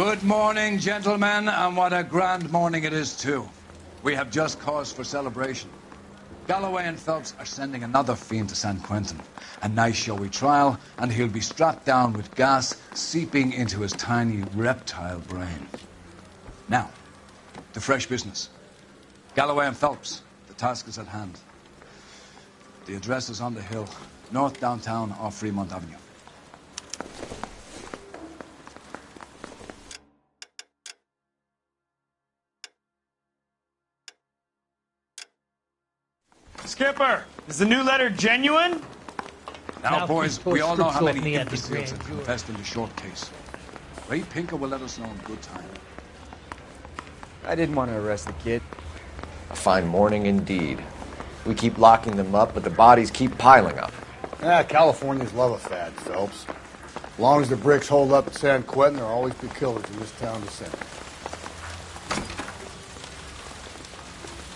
Good morning, gentlemen, and what a grand morning it is, too. We have just cause for celebration. Galloway and Phelps are sending another fiend to San Quentin. A nice showy trial, and he'll be strapped down with gas seeping into his tiny reptile brain. Now, to fresh business. Galloway and Phelps, the task is at hand. The address is on the hill, north downtown off Fremont Avenue. Skipper, is the new letter genuine? Now, boys, we all know how many imbeciles have confessed in the short case. Ray Pinker will let us know in good time. I didn't want to arrest the kid. A fine morning indeed. We keep locking them up, but the bodies keep piling up. Yeah, Californians love a fad, Phelps. As long as the bricks hold up at San Quentin, there'll always be killers in this town to send.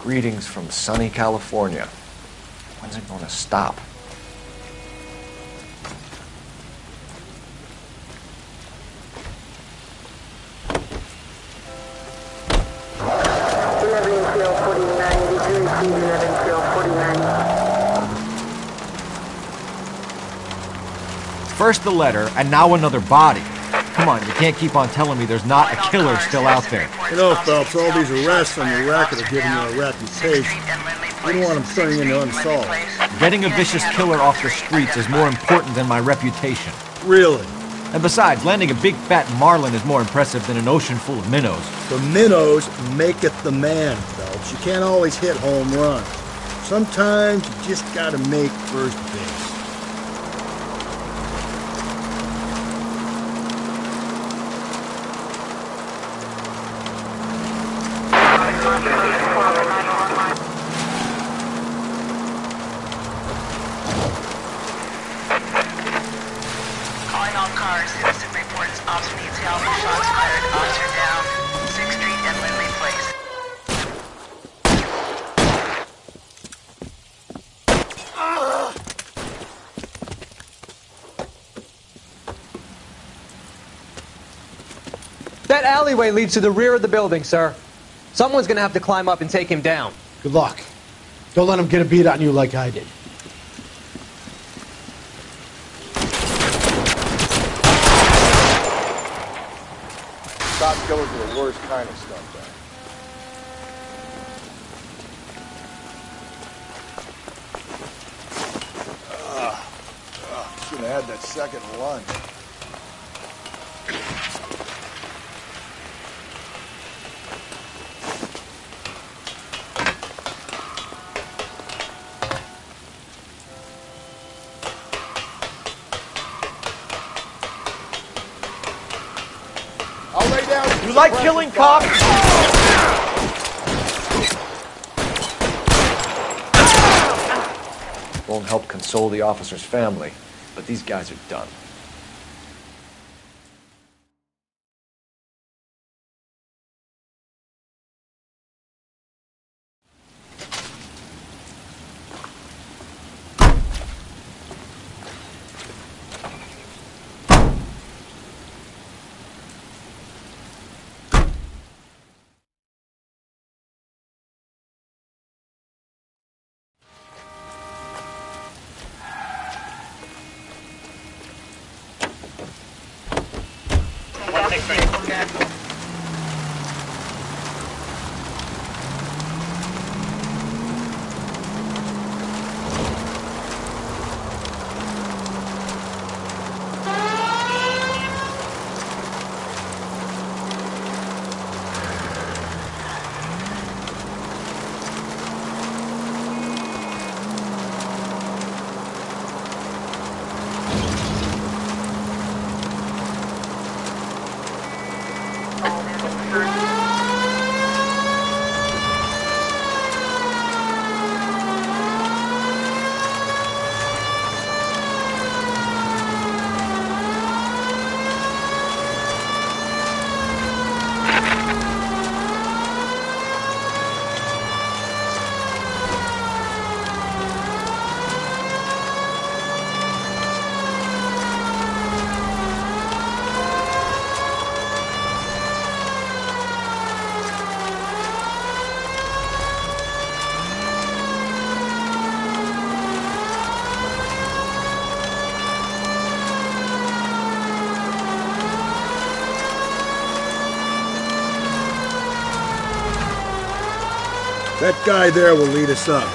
Greetings from sunny California. When's it going to stop? First the letter, and now another body. Come on, you can't keep on telling me there's not a killer still out there. You know, Phelps, all these arrests on your record are giving you a reputation. You don't want them turning into unsolved. Getting a vicious killer off the streets is more important than my reputation. Really? And besides, landing a big fat marlin is more impressive than an ocean full of minnows. The minnows maketh the man, Phelps. You can't always hit home runs. Sometimes you just gotta make first base. Calling all cars, citizen reports officer detail, shots fired, officer down, 6th Street and Lindley Place. That alleyway leads to the rear of the building, sir. Someone's gonna have to climb up and take him down. Good luck. Don't let him get a beat on you like I did. Cop killers are the worst kind of stuff, Shouldn't have had that second lunch. I'll lay down. You like killing cops? Won't help console the officer's family, but these guys are done. That guy there will lead us up.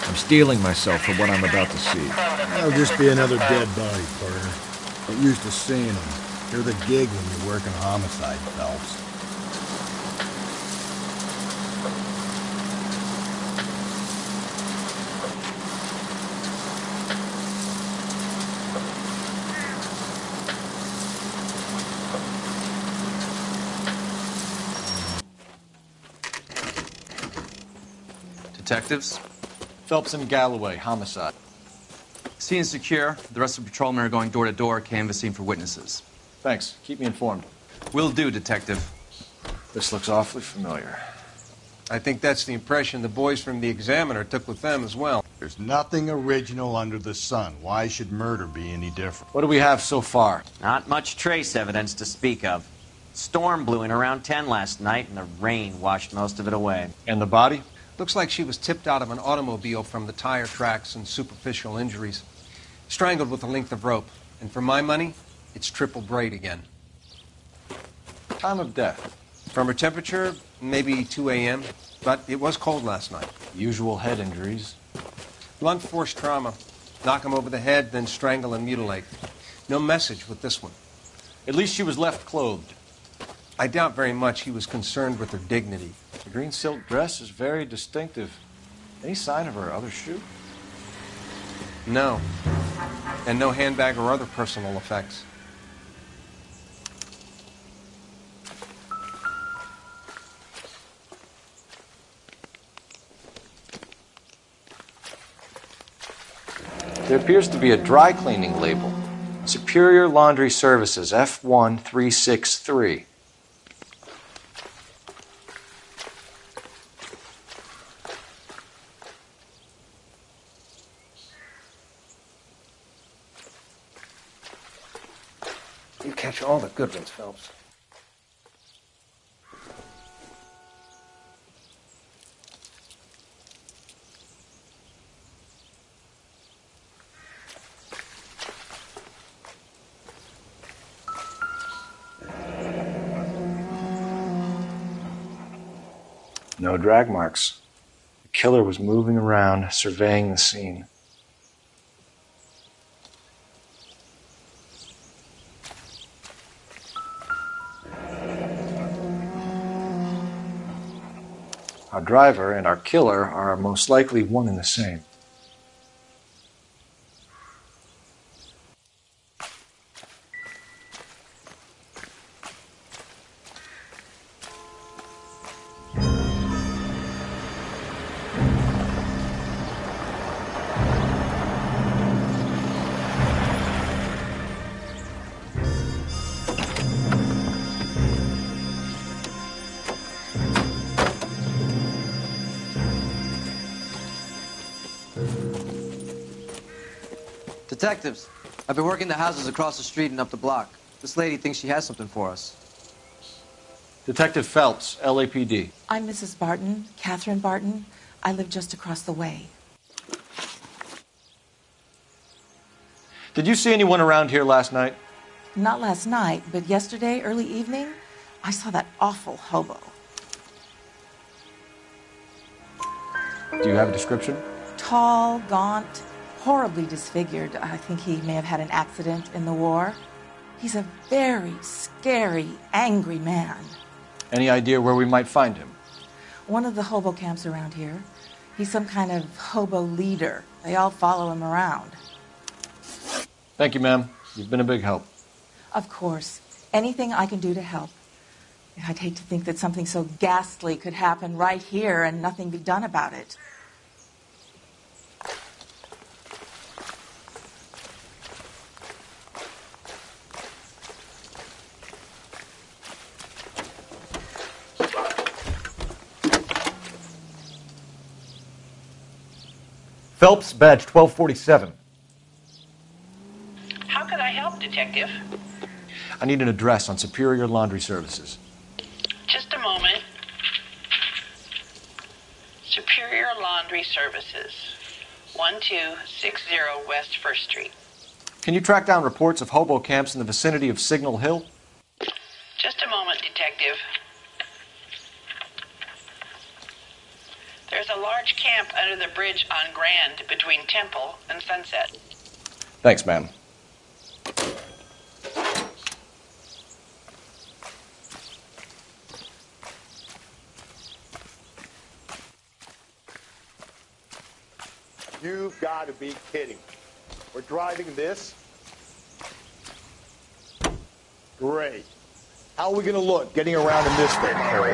I'm steeling myself for what I'm about to see. That'll just be another dead body, partner. Get used to seeing them. You're the gig when you work in homicide, Phelps. Detectives? Phelps and Galloway, homicide. Scene secure. The rest of the patrolmen are going door to door, canvassing for witnesses. Thanks. Keep me informed. Will do, Detective. This looks awfully familiar. I think that's the impression the boys from the Examiner took with them as well. There's nothing original under the sun. Why should murder be any different? What do we have so far? Not much trace evidence to speak of. Storm blew in around 10 last night, and the rain washed most of it away. And the body? Looks like she was tipped out of an automobile from the tire tracks and superficial injuries. Strangled with a length of rope. And for my money, it's triple braid again. Time of death? From her temperature, maybe 2 a.m., but it was cold last night. Usual head injuries. Blunt force trauma. Knock him over the head, then strangle and mutilate. No message with this one. At least she was left clothed. I doubt very much he was concerned with her dignity. The green silk dress is very distinctive. Any sign of her other shoe? No. And no handbag or other personal effects. There appears to be a dry cleaning label. Superior Laundry Services, F1363. You catch all the good ones, Phelps. No drag marks. The killer was moving around, surveying the scene. Our driver and our killer are most likely one and the same. Detectives, I've been working the houses across the street and up the block. This lady thinks she has something for us. Detective Phelps, LAPD. I'm Mrs. Barton, Catherine Barton. I live just across the way. Did you see anyone around here last night? Not last night, but yesterday, early evening, I saw that awful hobo. Do you have a description? Tall, gaunt, horribly disfigured. I think he may have had an accident in the war. He's a very scary, angry man. Any idea where we might find him? One of the hobo camps around here. He's some kind of hobo leader. They all follow him around. Thank you, ma'am. You've been a big help. Of course. Anything I can do to help. I'd hate to think that something so ghastly could happen right here and nothing be done about it. Phelps, badge 1247. How could I help, Detective? I need an address on Superior Laundry Services. Just a moment. Superior Laundry Services, 1260 West 1st Street. Can you track down reports of hobo camps in the vicinity of Signal Hill? Just a moment, Detective. There's a large camp under the bridge on Grand between Temple and Sunset. Thanks, ma'am. You've got to be kidding. We're driving this? Great. How are we going to look getting around in this thing, Cole?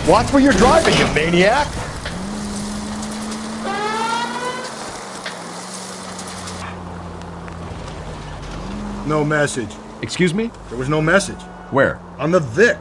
Watch where you're driving, you maniac! No message. Excuse me? There was no message. Where? On the Vic.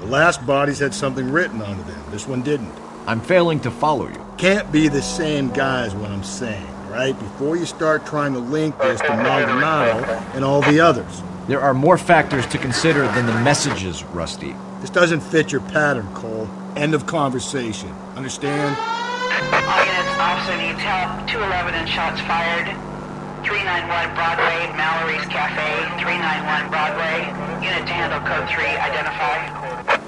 The last bodies had something written onto them. This one didn't. I'm failing to follow you. Can't be the same guy is what I'm saying, right? Before you start trying to link this to Maldonado and all the others. There are more factors to consider than the messages, Rusty. This doesn't fit your pattern, Cole. End of conversation. Understand? All units, officer needs help. 211 and shots fired. 391 Broadway, Mallory's Cafe. 391 Broadway. Unit to handle code 3, identify.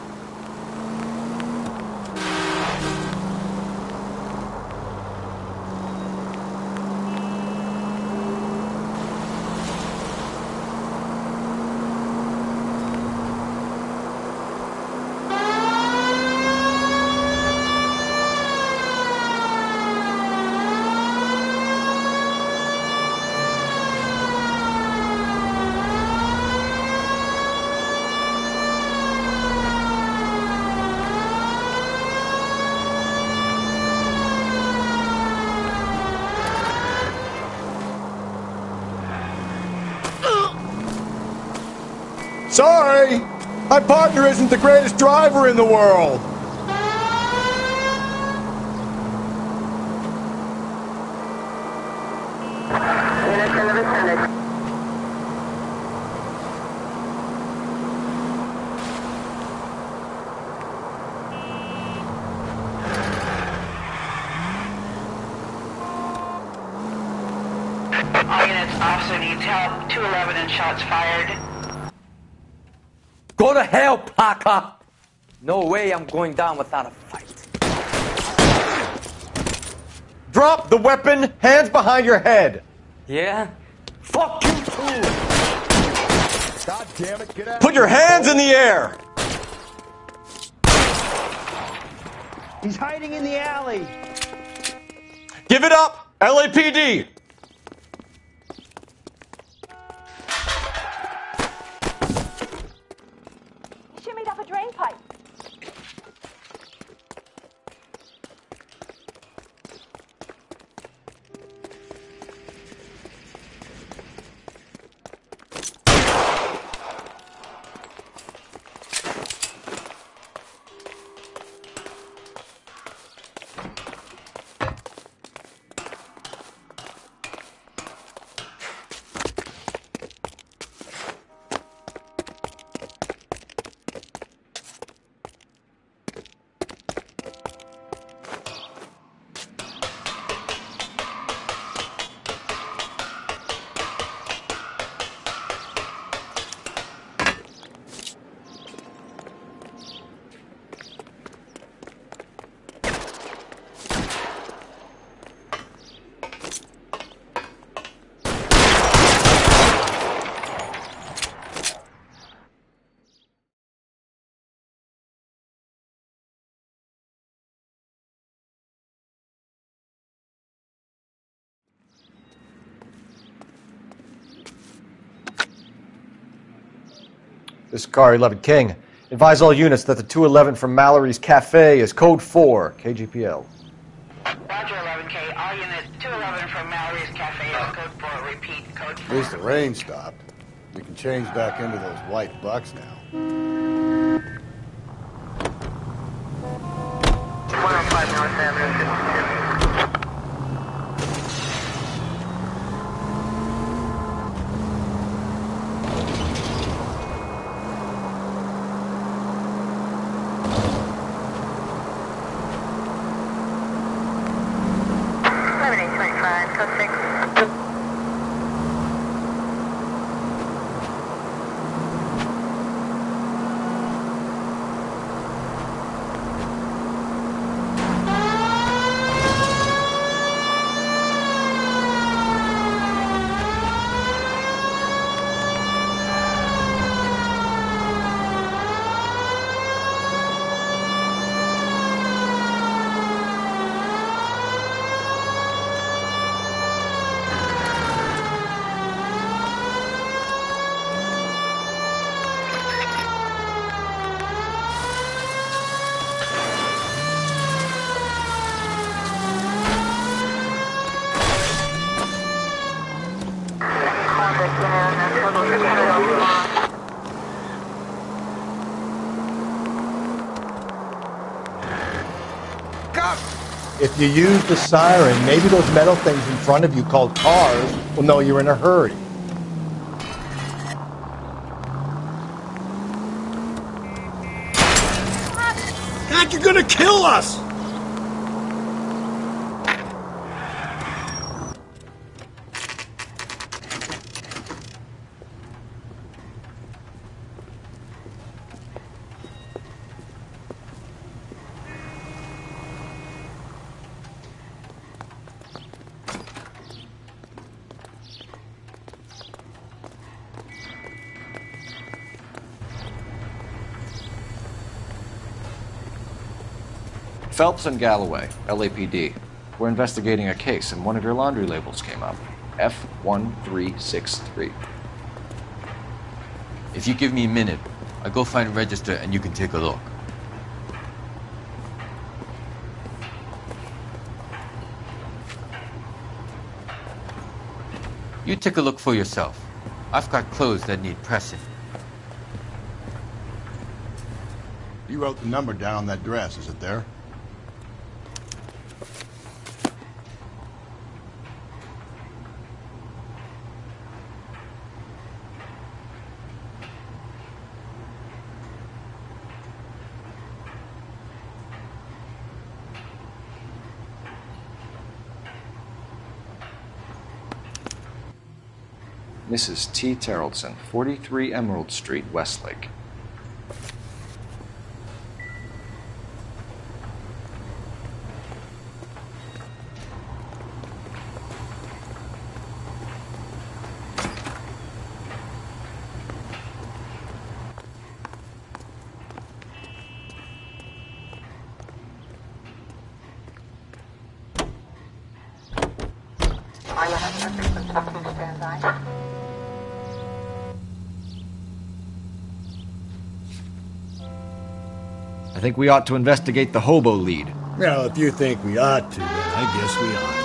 Sorry! My partner isn't the greatest driver in the world! All units, officer needs help. 211 and shots fired. Go to hell, Parker! No way I'm going down without a fight. Drop the weapon! Hands behind your head! Yeah? Fuck you too! God damn it, get out! Put your hands in the air! He's hiding in the alley! Give it up! LAPD! Shimmied up a drain pipe. This is Car 11 King. Advise all units that the 211 from Mallory's Cafe is Code 4, KGPL. Roger, 11K. All units 211 from Mallory's Cafe is code 4. Repeat, code 4. At least the rain stopped. We can change back into those white bucks now. 105 North Avenue, 52. If you use the siren, maybe those metal things in front of you called cars will know you're in a hurry. God, you're gonna kill us! Phelps and Galloway, LAPD. We're investigating a case, and one of your laundry labels came up. F1363. If you give me a minute, I'll go find a register and you can take a look. You take a look for yourself. I've got clothes that need pressing. You wrote the number down on that dress, is it there? Mrs. T. Terrellson, 43 Emerald Street, Westlake. I think we ought to investigate the hobo lead. Well, if you think we ought to, then I guess we ought.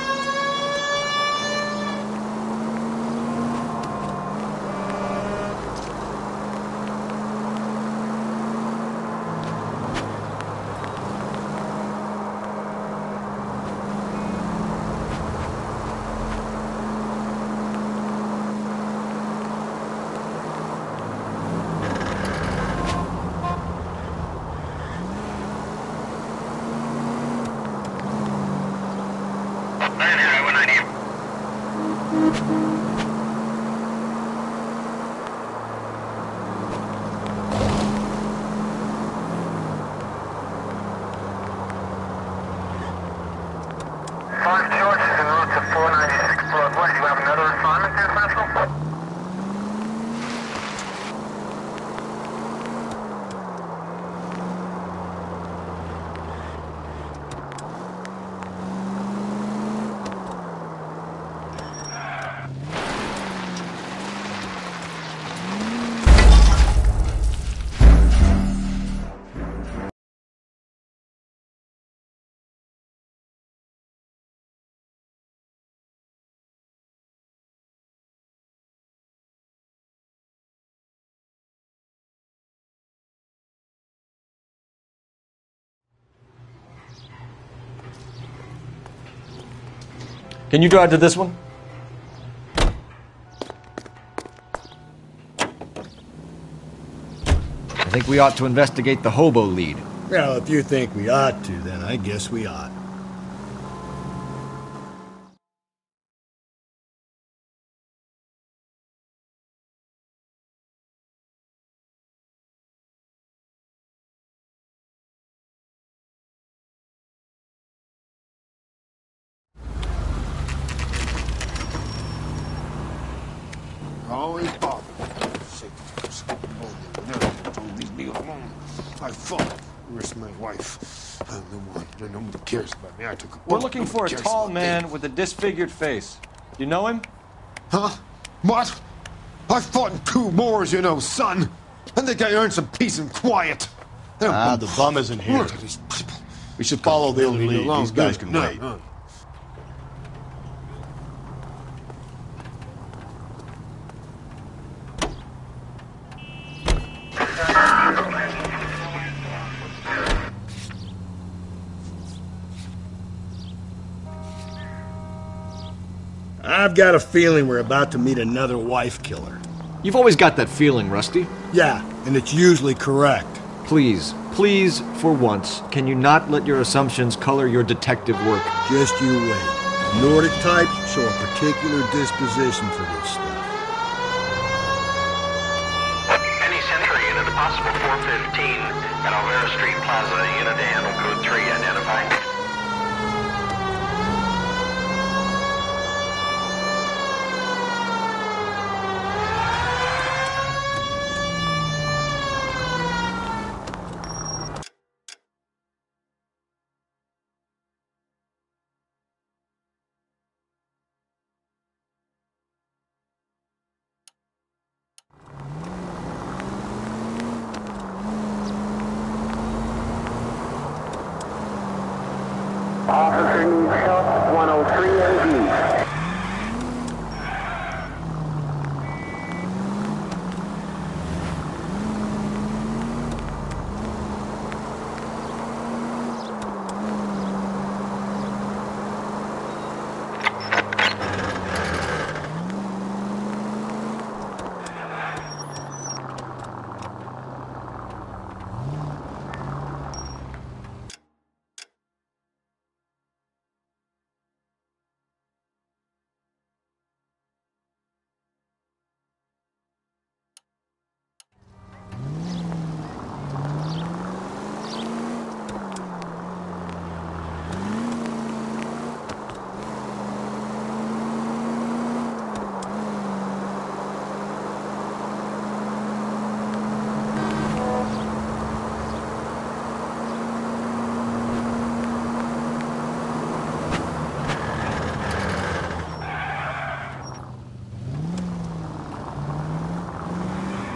Can you drive to this one? I think we ought to investigate the hobo lead. Well, if you think we ought to, then I guess we ought. Always bother. Don't leave me alone. I fought. Where's my wife? I'm the one. Nobody cares about me. I took a We're looking for a tall man with a disfigured face. You know him? Huh? What? I fought in 2 wars, you know, son. I think I earned some peace and quiet. The bum isn't here. We should follow their lead. These guys can wait. I've got a feeling we're about to meet another wife killer. You've always got that feeling, Rusty. Yeah, and it's usually correct. Please, for once, can you not let your assumptions color your detective work? Just you wait. Nordic types show a particular disposition for this stuff. Any Century unit, possible 415 at Alvera Street Plaza, unit to handle code 3, identified. Officer needs help, 103 MD.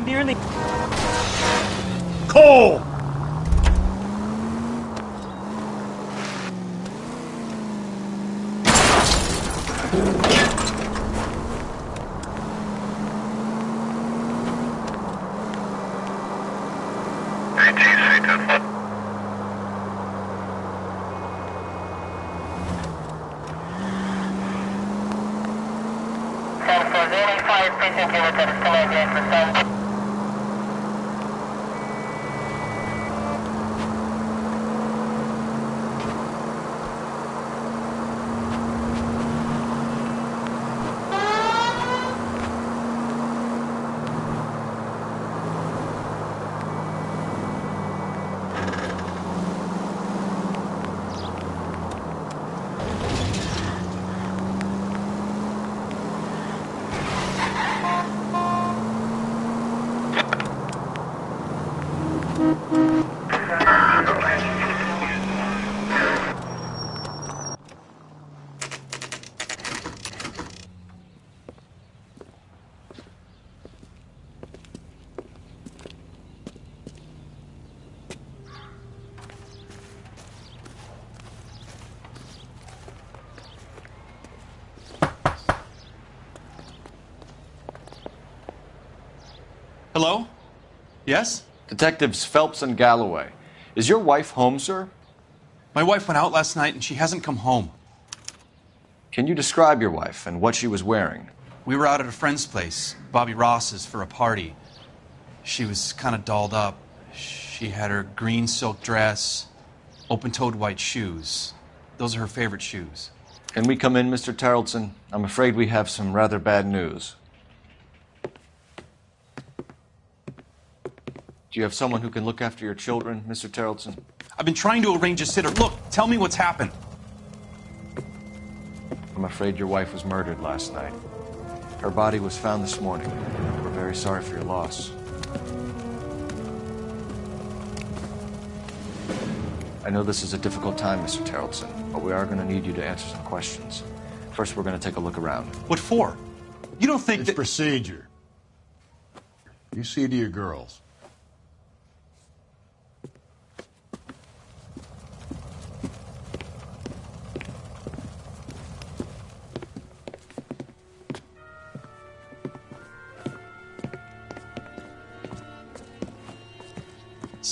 Nearly. Cole! Hello? Yes? Detectives Phelps and Galloway. Is your wife home, sir? My wife went out last night and she hasn't come home. Can you describe your wife and what she was wearing? We were out at a friend's place, Bobby Ross's, for a party. She was kind of dolled up. She had her green silk dress, open-toed white shoes. Those are her favorite shoes. Can we come in, Mr. Tarleton? I'm afraid we have some rather bad news. Do you have someone who can look after your children, Mr. Tarleton? I've been trying to arrange a sitter. Look, tell me what's happened. I'm afraid your wife was murdered last night. Her body was found this morning. We're very sorry for your loss. I know this is a difficult time, Mr. Tarleton, but we are going to need you to answer some questions. First, we're going to take a look around. What for? You don't think it's procedure. You see to your girls.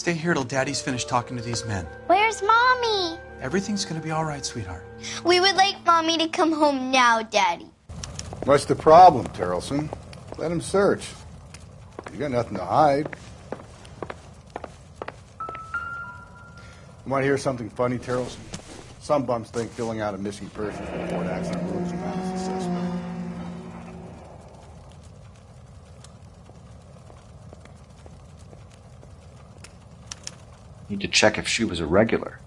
Stay here till Daddy's finished talking to these men. Where's Mommy? Everything's gonna be all right, sweetheart. We would like Mommy to come home now, Daddy. What's the problem, Tarleton? Let him search. You got nothing to hide. You want to hear something funny, Tarleton? Some bums think filling out a missing persons report accident rules him out as a suspect. Need to check if she was a regular.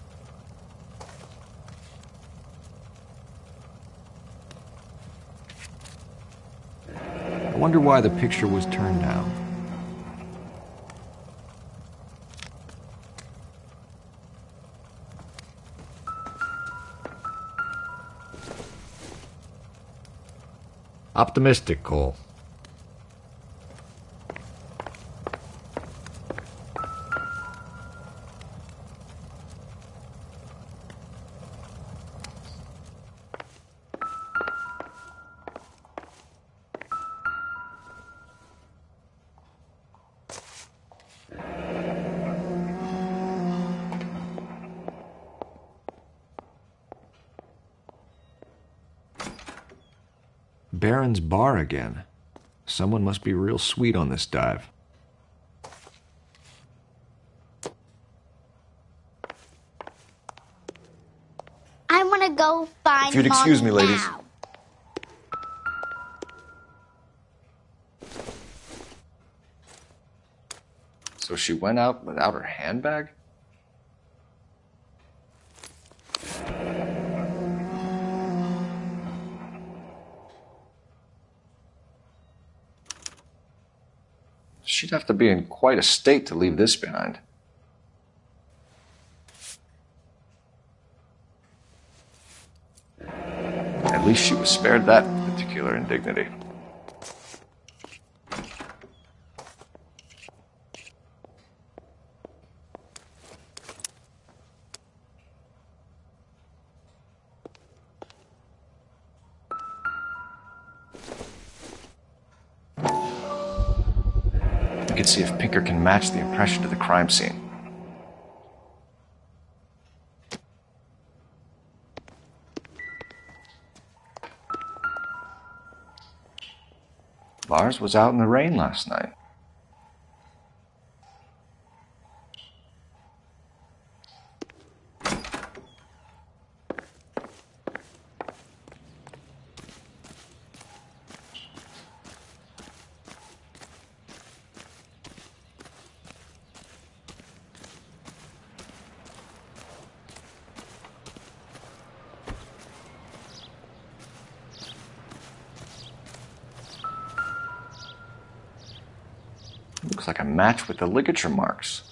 I wonder why the picture was turned down. Optimistic, Cole. Baron's bar again. Someone must be real sweet on this dive. I want to go find If you'd excuse me, Mommy ladies. now. So she went out without her handbag? She'd have to be in quite a state to leave this behind. At least she was spared that particular indignity. We can see if Pinker can match the impression to the crime scene. Lars was out in the rain last night. Looks like a match with the ligature marks.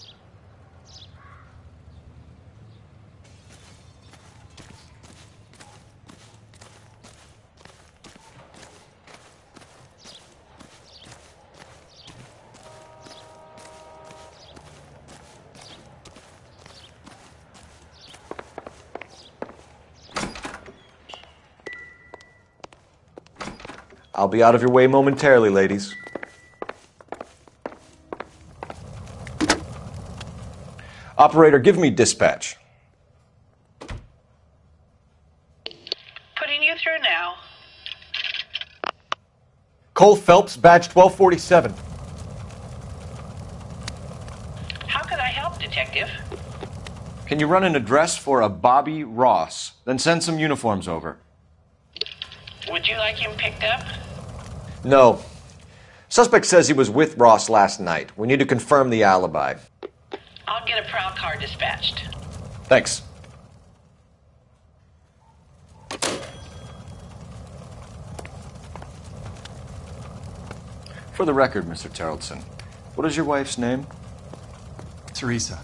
I'll be out of your way momentarily, ladies. Putting Operator, give me dispatch. Putting you through now. Cole Phelps, badge 1247. How can I help, Detective? Can you run an address for a Bobby Ross? Then send some uniforms over. Would you like him picked up? No. Suspect says he was with Ross last night. We need to confirm the alibi. I'll get a prowl car dispatched. Thanks. For the record, Mr. Terrellson, what is your wife's name? Teresa.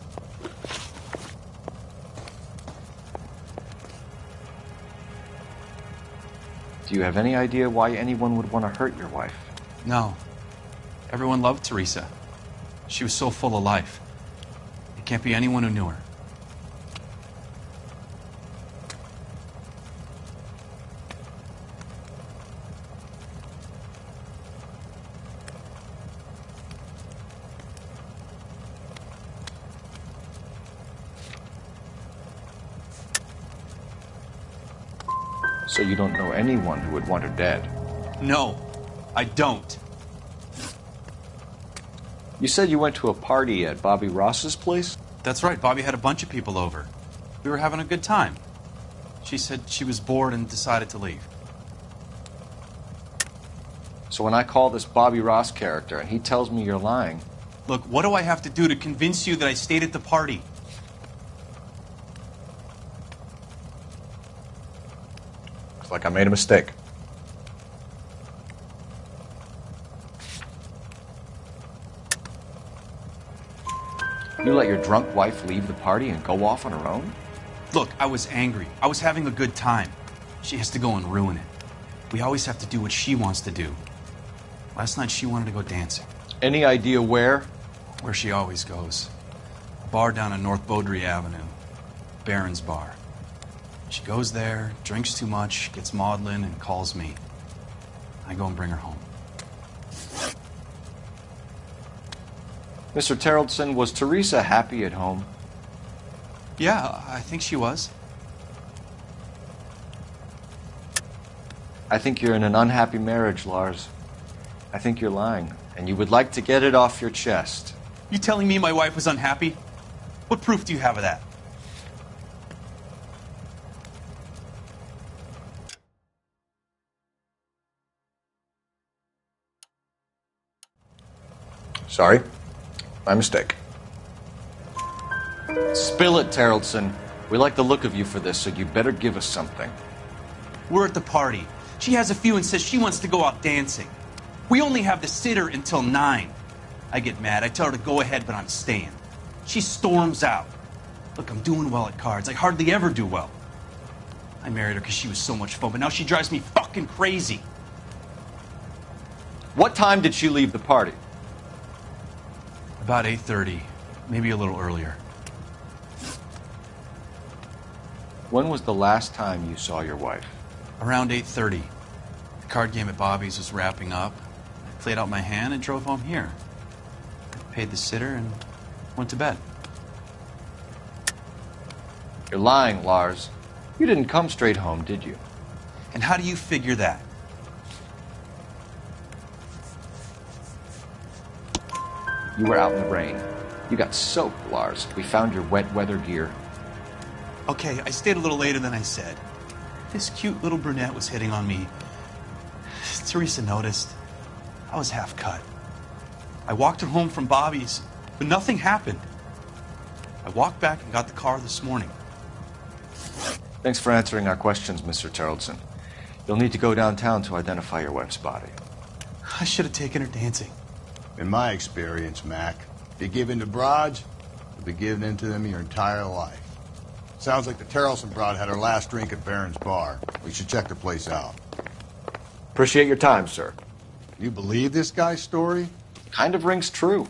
Do you have any idea why anyone would want to hurt your wife? No. Everyone loved Teresa. She was so full of life. It can't be anyone who knew her. So you don't know anyone who would want her dead? No, I don't. You said you went to a party at Bobby Ross's place? That's right. Bobby had a bunch of people over. We were having a good time. She said she was bored and decided to leave. So when I call this Bobby Ross character and he tells me you're lying... Look, what do I have to do to convince you that I stayed at the party? Looks like I made a mistake. You let your drunk wife leave the party and go off on her own? Look, I was angry. I was having a good time. She has to go and ruin it. We always have to do what she wants to do. Last night she wanted to go dancing. Any idea where? Where she always goes. A bar down on North Beaudry Avenue. Barron's Bar. She goes there, drinks too much, gets maudlin, and calls me. I go and bring her home. Mr. Terrellson, was Teresa happy at home? Yeah, I think she was. I think you're in an unhappy marriage, Lars. I think you're lying, and you would like to get it off your chest. You telling me my wife was unhappy? What proof do you have of that? Sorry. My mistake. Spill it, Terrellson. We like the look of you for this, so you better give us something. We're at the party. She has a few and says she wants to go out dancing. We only have the sitter until 9. I get mad. I tell her to go ahead, but I'm staying. She storms out. Look, I'm doing well at cards. I hardly ever do well. I married her because she was so much fun, but now she drives me fucking crazy. What time did she leave the party? About 8:30, maybe a little earlier. When was the last time you saw your wife? Around 8:30. The card game at Bobby's was wrapping up. I played out my hand and drove home here. I paid the sitter and went to bed. You're lying, Lars. You didn't come straight home, did you? And how do you figure that? You were out in the rain. You got soaked, Lars. We found your wet weather gear. Okay, I stayed a little later than I said. This cute little brunette was hitting on me. Teresa noticed. I was half cut. I walked her home from Bobby's, but nothing happened. I walked back and got the car this morning. Thanks for answering our questions, Mr. Terrellson. You'll need to go downtown to identify your wife's body. I should have taken her dancing. In my experience, Mac, if you give in to broads, you'll be giving in to them your entire life. Sounds like the Terrellson broad had her last drink at Barron's Bar. We should check the place out. Appreciate your time, sir. You believe this guy's story? Kind of rings true.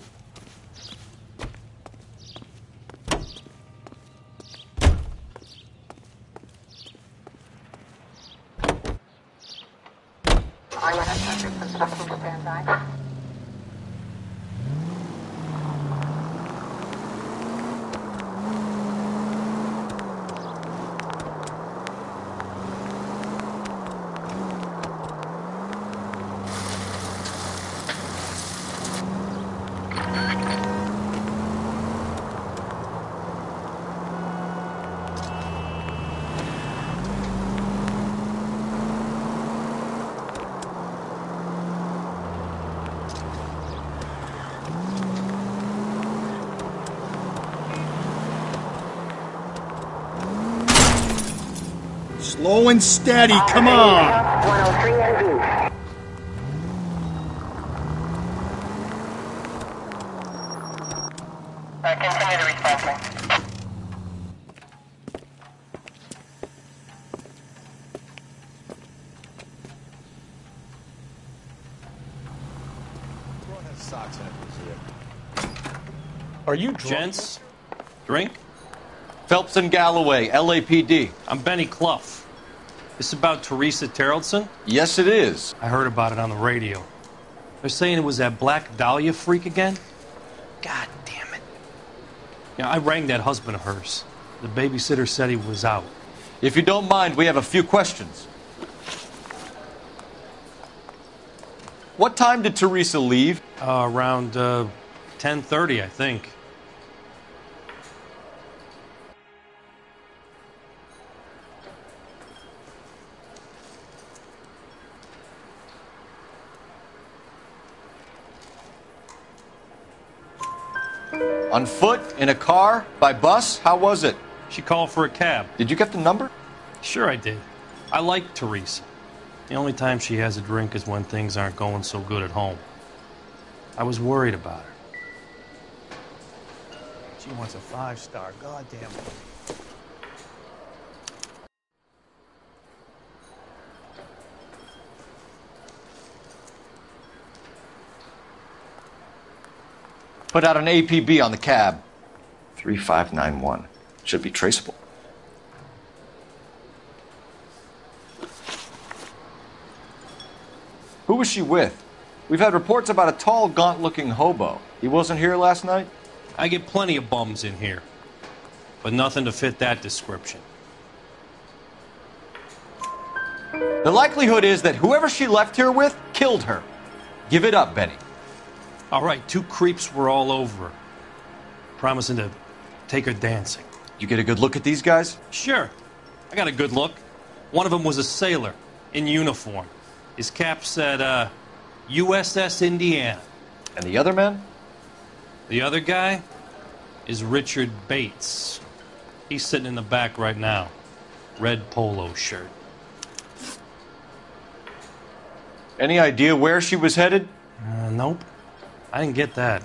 Slow and steady, come on! 103 NV. Continue the response line. Are you drunk? Gents, drink? Phelps and Galloway, LAPD. I'm Benny Clough. This about Teresa Terrellson? Yes, it is. I heard about it on the radio. They're saying it was that Black Dahlia freak again? God damn it. Yeah, I rang that husband of hers. The babysitter said he was out. If you don't mind, we have a few questions. What time did Teresa leave? Around 10:30, I think. On foot? In a car? By bus? How was it? She called for a cab. Did you get the number? Sure I did. I like Teresa. The only time she has a drink is when things aren't going so good at home. I was worried about her. She wants a 5-star. God damn it. Put out an APB on the cab. 3591. Should be traceable. Who was she with? We've had reports about a tall, gaunt-looking hobo. He wasn't here last night? I get plenty of bums in here, but nothing to fit that description. The likelihood is that whoever she left here with killed her. Give it up, Benny. All right, 2 creeps were all over her, promising to take her dancing. You get a good look at these guys? Sure. I got a good look. One of them was a sailor in uniform. His cap said, USS Indiana. And the other man? The other guy is Richard Bates. He's sitting in the back right now. Red polo shirt. Any idea where she was headed? Nope. I didn't get that.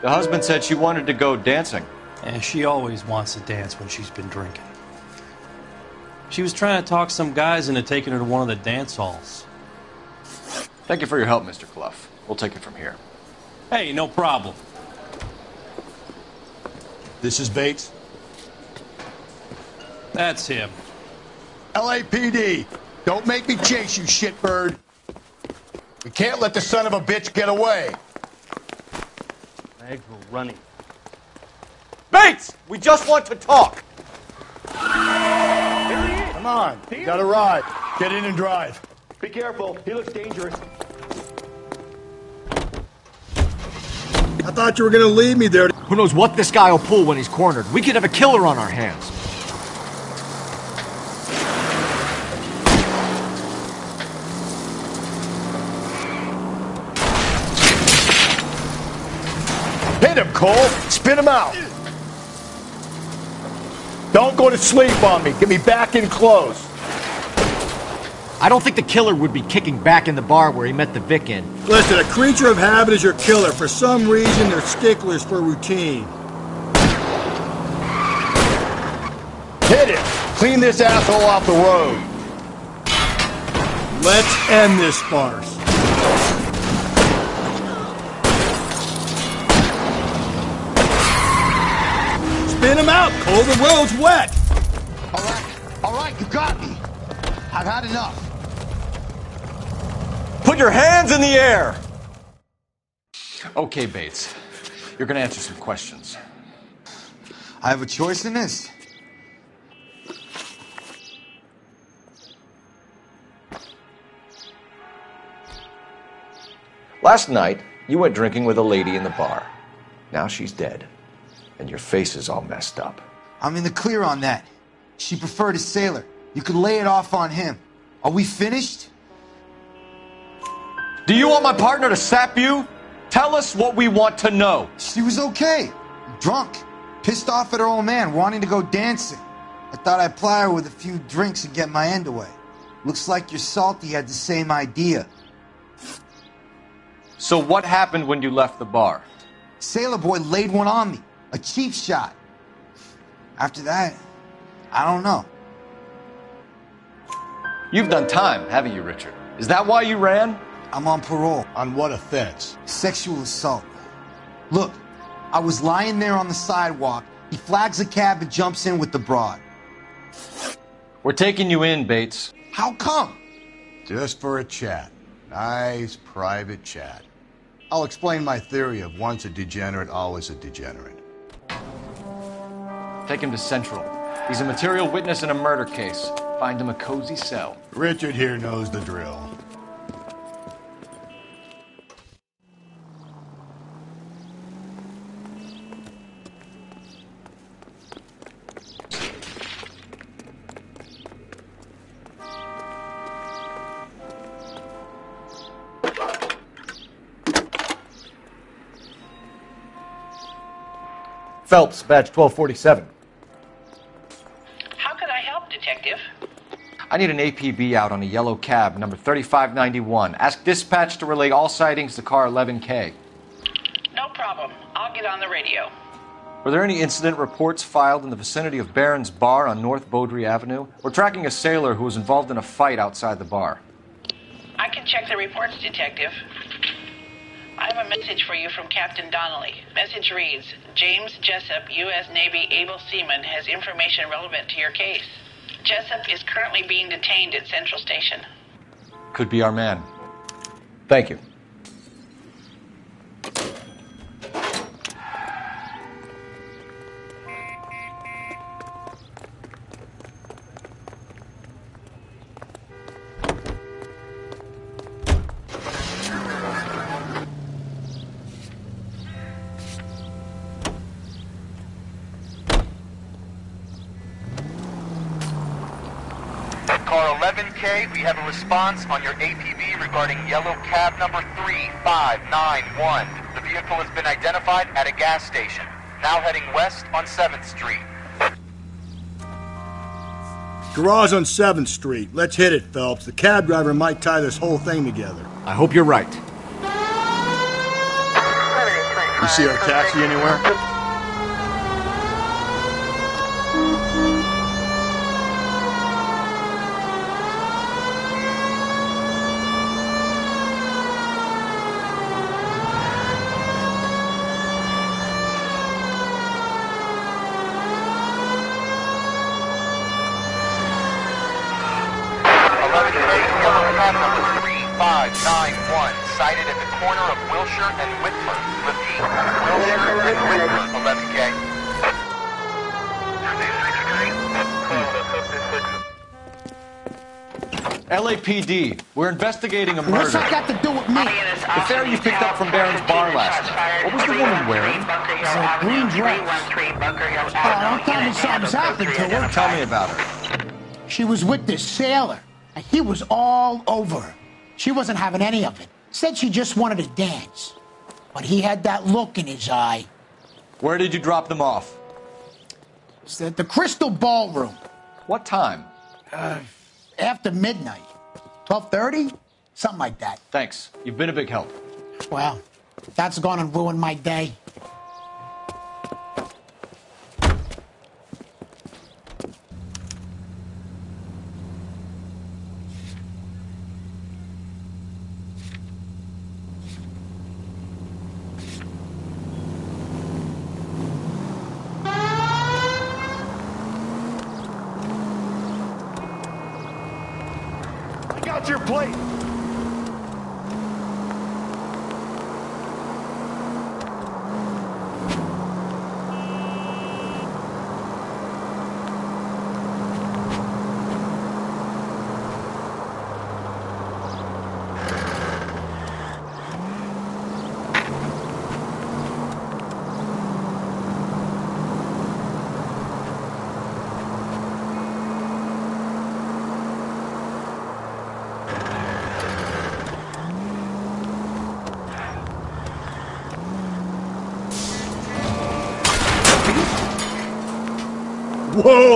The husband said she wanted to go dancing. And she always wants to dance when she's been drinking. She was trying to talk some guys into taking her to one of the dance halls. Thank you for your help, Mr. Clough. We'll take it from here. Hey, no problem. This is Bates. That's him. LAPD, don't make me chase you, shitbird. We can't let the son of a bitch get away. Legs were running. Bates! We just want to talk! Come on, you got a ride. Get in and drive. Be careful. He looks dangerous. I thought you were going to leave me there. Who knows what this guy will pull when he's cornered? We could have a killer on our hands. Hit him, Cole. Spin him out. Don't go to sleep on me. Get me back in close. I don't think the killer would be kicking back in the bar where he met the Vic in. Listen, a creature of habit is your killer. For some reason, they're sticklers for routine. Hit him. Clean this asshole off the road. Let's end this farce. Spin him out, Cole. The road's wet. All right, you got me. I've had enough. Put your hands in the air! Okay, Bates. You're gonna answer some questions. I have a choice in this. Last night, you went drinking with a lady in the bar. Now she's dead. And your face is all messed up. I'm in the clear on that. She preferred a sailor. You could lay it off on him. Are we finished? Do you want my partner to sap you? Tell us what we want to know. She was okay. Drunk. Pissed off at her old man, wanting to go dancing. I thought I'd ply her with a few drinks and get my end away. Looks like your Salty had the same idea. So what happened when you left the bar? Sailor Boy laid one on me. A cheap shot. After that, I don't know. You've done time, haven't you, Richard? Is that why you ran? I'm on parole. On what offense? Sexual assault. Look, I was lying there on the sidewalk. He flags a cab and jumps in with the broad. We're taking you in, Bates. How come? Just for a chat. Nice, private chat. I'll explain my theory of once a degenerate, always a degenerate. Take him to Central. He's a material witness in a murder case. Find him a cozy cell. Richard here knows the drill. Phelps, badge 1247. How could I help, Detective? I need an APB out on a yellow cab, number 3591. Ask dispatch to relay all sightings to car 11K. No problem. I'll get on the radio. Were there any incident reports filed in the vicinity of Barron's Bar on North Beaudry Avenue? We're tracking a sailor who was involved in a fight outside the bar. I can check the reports, Detective. I have a message for you from Captain Donnelly. Message reads, James Jessup, U.S. Navy able seaman, has information relevant to your case. Jessup is currently being detained at Central Station. Could be our man. Thank you. Car 11K, we have a response on your APB regarding yellow cab number 3591. The vehicle has been identified at a gas station. Now heading west on 7th Street. Garage on 7th Street. Let's hit it, Phelps. The cab driver might tie this whole thing together. I hope you're right. You see our taxi anywhere? Sighted at the corner of Wilshire and Whitford. Repeat, Wilshire and Whitford, 11K. LAPD, we're investigating a murder. What's that got to do with me? The fare you picked up from Barron's Bar last night. What was the woman wearing? A green dress. Oh, don't tell me something's happened to her. Tell me about her. She was with this sailor, and he was all over her. She wasn't having any of it. Said she just wanted to dance. But he had that look in his eye. Where did you drop them off? It's at the Crystal Ballroom. What time? After midnight. 12:30? Something like that. Thanks. You've been a big help. Well, that's gonna ruin my day. Your plate.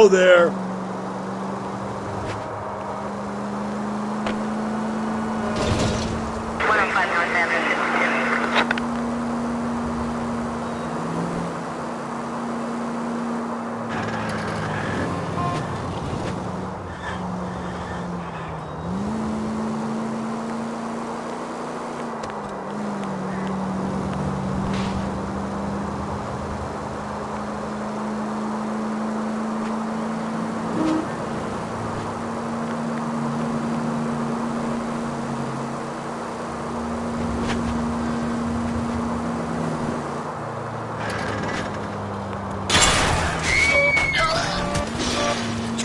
Hello there.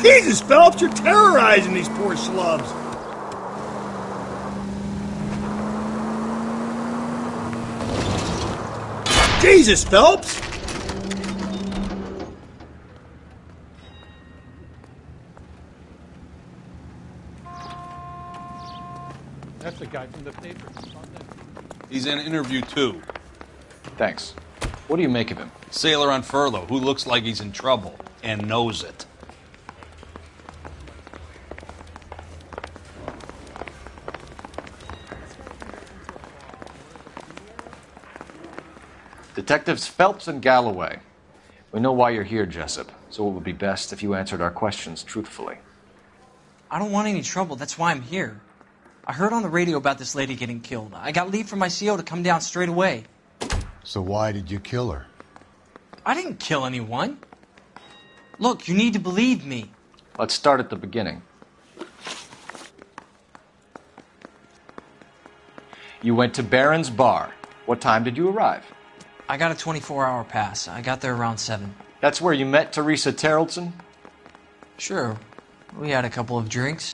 Jesus, Phelps, you're terrorizing these poor slubs. Jesus, Phelps! That's the guy from the paper. He's in interview 2. Thanks. What do you make of him? Sailor on furlough who looks like he's in trouble and knows it. Detectives Phelps and Galloway. We know why you're here, Jessup, so it would be best if you answered our questions truthfully. I don't want any trouble. That's why I'm here. I heard on the radio about this lady getting killed. I got leave from my CO to come down straight away. So why did you kill her? I didn't kill anyone. Look, you need to believe me. Let's start at the beginning. You went to Barron's Bar. What time did you arrive? I got a 24-hour pass. I got there around 7. That's where you met Teresa Terrelson? Sure. We had a couple of drinks.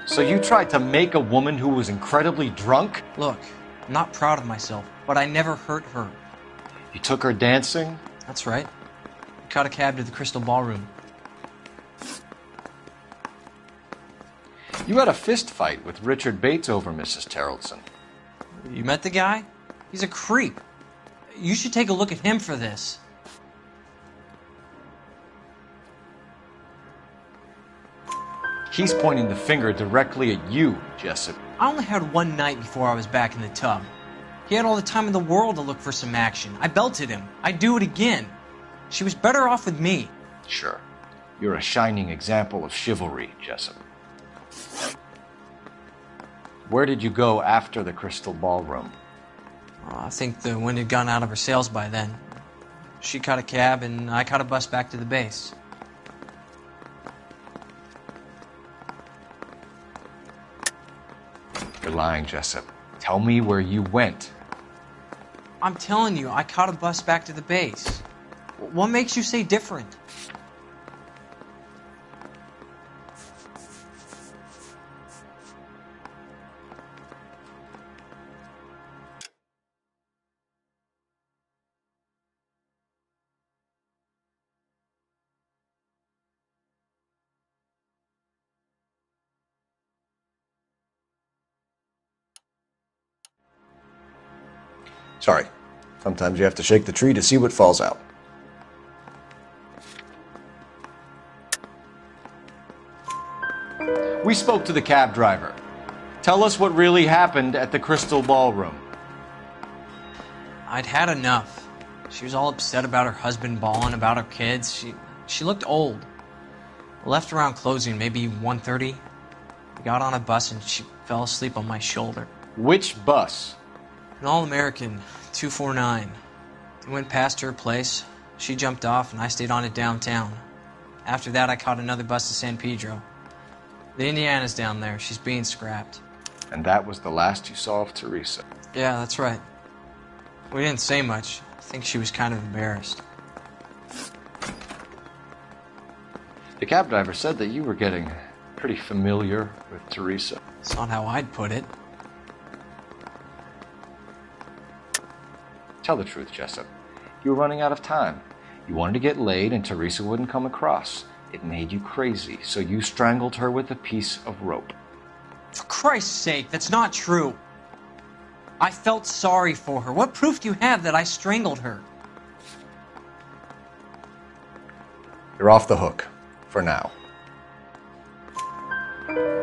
So you tried to make a woman who was incredibly drunk? Look, I'm not proud of myself, but I never hurt her. You took her dancing? That's right. I caught a cab to the Crystal Ballroom. You had a fist fight with Richard Bates over Mrs. Terrelson. You met the guy? He's a creep. You should take a look at him for this. He's pointing the finger directly at you, Jessup. I only had one night before I was back in the tub. He had all the time in the world to look for some action. I belted him. I'd do it again. She was better off with me. Sure. You're a shining example of chivalry, Jessup. Where did you go after the Crystal Ballroom? I think the wind had gone out of her sails by then. She caught a cab and I caught a bus back to the base. You're lying, Jessup. Tell me where you went. I'm telling you, I caught a bus back to the base. What makes you say different? Sorry. Sometimes you have to shake the tree to see what falls out. We spoke to the cab driver. Tell us what really happened at the Crystal Ballroom. I'd had enough. She was all upset about her husband bawling about her kids. She looked old. I left around closing, maybe 1:30. We got on a bus and she fell asleep on my shoulder. Which bus? An All-American, 249. We went past her place. She jumped off and I stayed on it downtown. After that, I caught another bus to San Pedro. The Indiana's down there. She's being scrapped. And that was the last you saw of Teresa? Yeah, that's right. We didn't say much. I think she was kind of embarrassed. The cab driver said that you were getting pretty familiar with Teresa. It's not how I'd put it. Tell the truth, Jessup. You were running out of time. You wanted to get laid and Teresa wouldn't come across. It made you crazy, so you strangled her with a piece of rope. For Christ's sake, that's not true. I felt sorry for her. What proof do you have that I strangled her? You're off the hook. For now.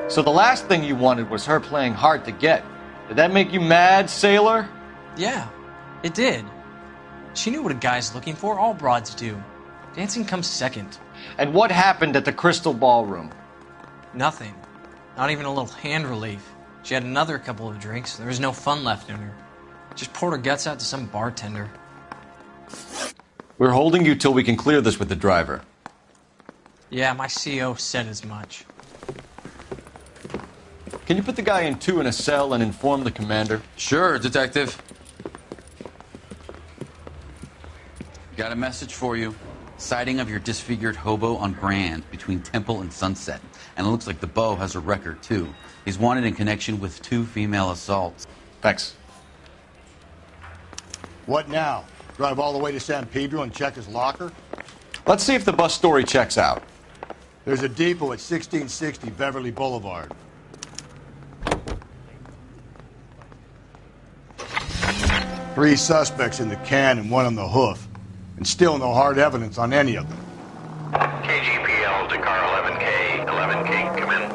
So the last thing you wanted was her playing hard to get. Did that make you mad, sailor? Yeah, it did. She knew what a guy's looking for. All broads do. Dancing comes second. And what happened at the Crystal Ballroom? Nothing. Not even a little hand relief. She had another couple of drinks. There was no fun left in her. Just poured her guts out to some bartender. We're holding you till we can clear this with the driver. Yeah, my CO said as much. Can you put the guy in 2 in a cell and inform the commander? Sure, Detective. Got a message for you. Sighting of your disfigured hobo on Grand between Temple and Sunset. And it looks like the Beau has a record, too. He's wanted in connection with 2 female assaults. Thanks. What now? Drive all the way to San Pedro and check his locker? Let's see if the bus story checks out. There's a depot at 1660 Beverly Boulevard. Three suspects in the can and 1 on the hoof. And still no hard evidence on any of them. KGPL to car 11K. 11K, come in.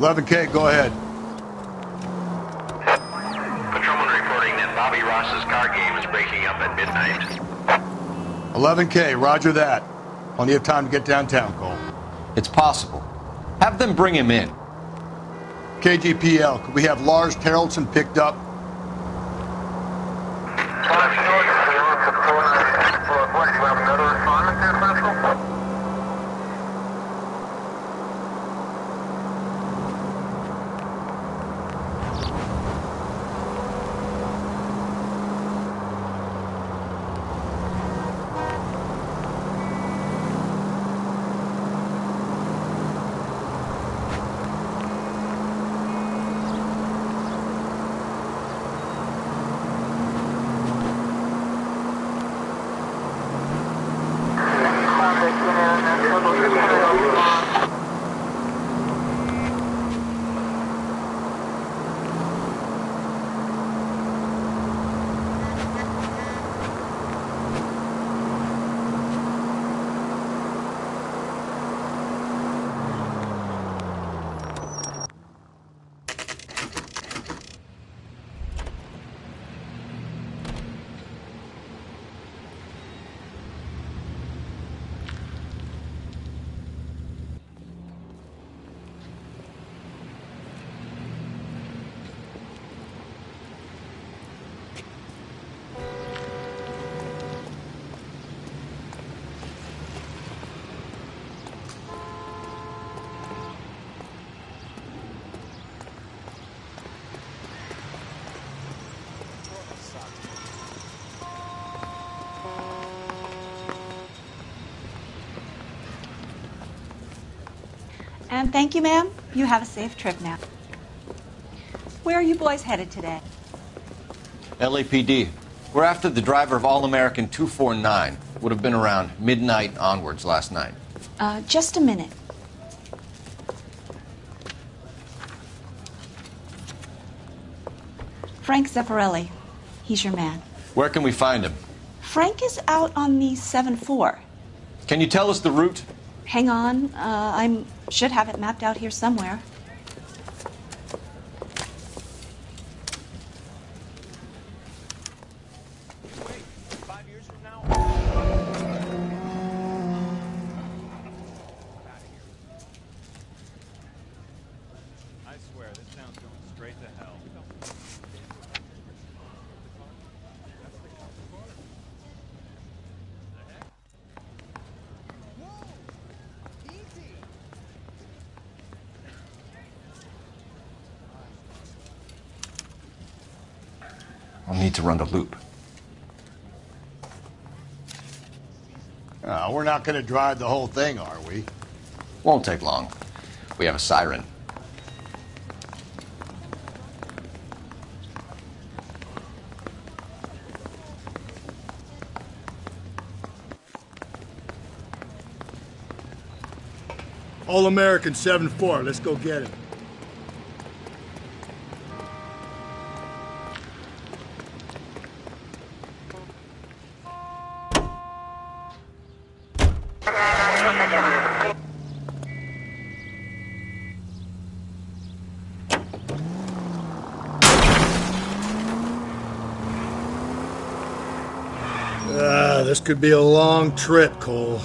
11K, go ahead. Patrolman reporting that Bobby Ross's car game is breaking up at midnight. 11K, roger that. Plenty of time to get downtown, Cole. It's possible. Have them bring him in. KGPL, could we have Lars Terrelson picked up? And thank you, ma'am. You have a safe trip now. Where are you boys headed today? LAPD. We're after the driver of All-American 249. Would have been around midnight onwards last night. Just a minute. Frank Zeffirelli. He's your man. Where can we find him? Frank is out on the 7-4. Can you tell us the route? Hang on. I should have it mapped out here somewhere. I'll need to run the loop. We're not going to drive the whole thing, are we? Won't take long. We have a siren. All-American 7-4. Let's go get him. This could be a long trip, Cole.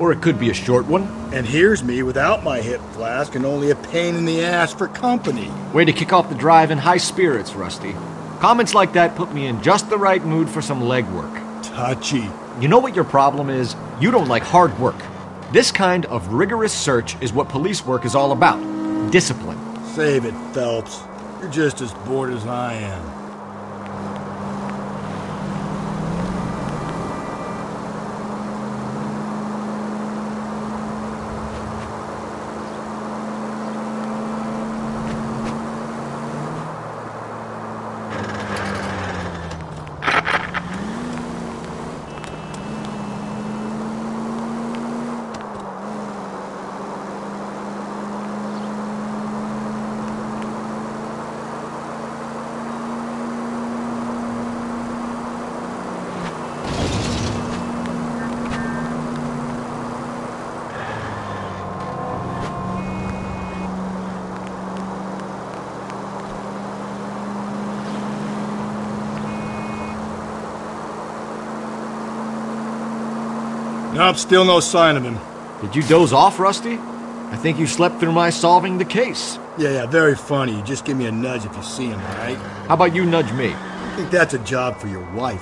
Or it could be a short one. And here's me without my hip flask and only a pain in the ass for company. Way to kick off the drive in high spirits, Rusty. Comments like that put me in just the right mood for some legwork. Touchy. You know what your problem is? You don't like hard work. This kind of rigorous search is what police work is all about. Discipline. Save it, Phelps. You're just as bored as I am. Nope, still no sign of him. Did you doze off, Rusty? I think you slept through my solving the case. Yeah, very funny. You just give me a nudge if you see him, all right? How about you nudge me? I think that's a job for your wife.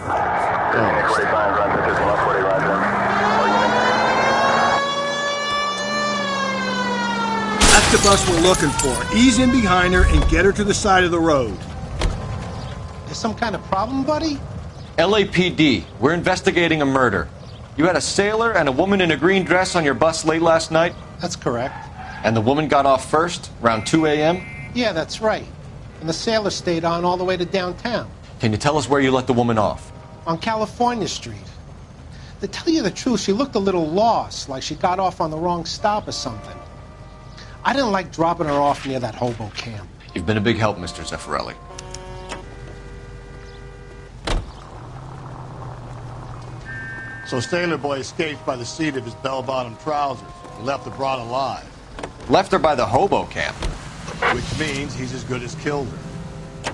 That's the bus we're looking for. Ease in behind her and get her to the side of the road. There's some kind of problem, buddy? LAPD, we're investigating a murder. You had a sailor and a woman in a green dress on your bus late last night? That's correct. And the woman got off first, around 2 a.m.? Yeah, that's right. And the sailor stayed on all the way to downtown. Can you tell us where you let the woman off? On California Street. To tell you the truth, she looked a little lost, like she got off on the wrong stop or something. I didn't like dropping her off near that hobo camp. You've been a big help, Mr. Zeffirelli. So Sailor Boy escaped by the seat of his bell-bottom trousers. He left the broad alive. Left her by the hobo camp. Which means he's as good as killed her.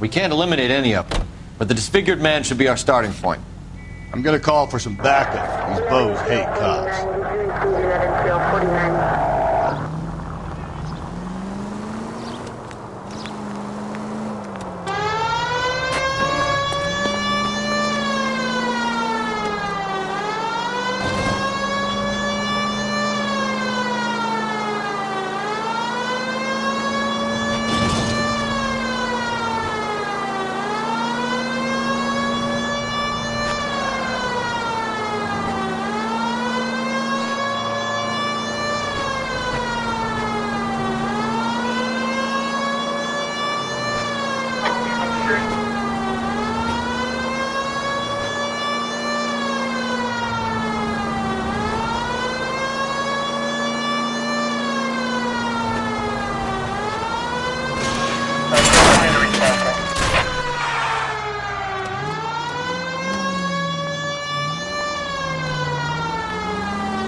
We can't eliminate any of them, but the disfigured man should be our starting point. I'm gonna call for some backup. These bows hate cops.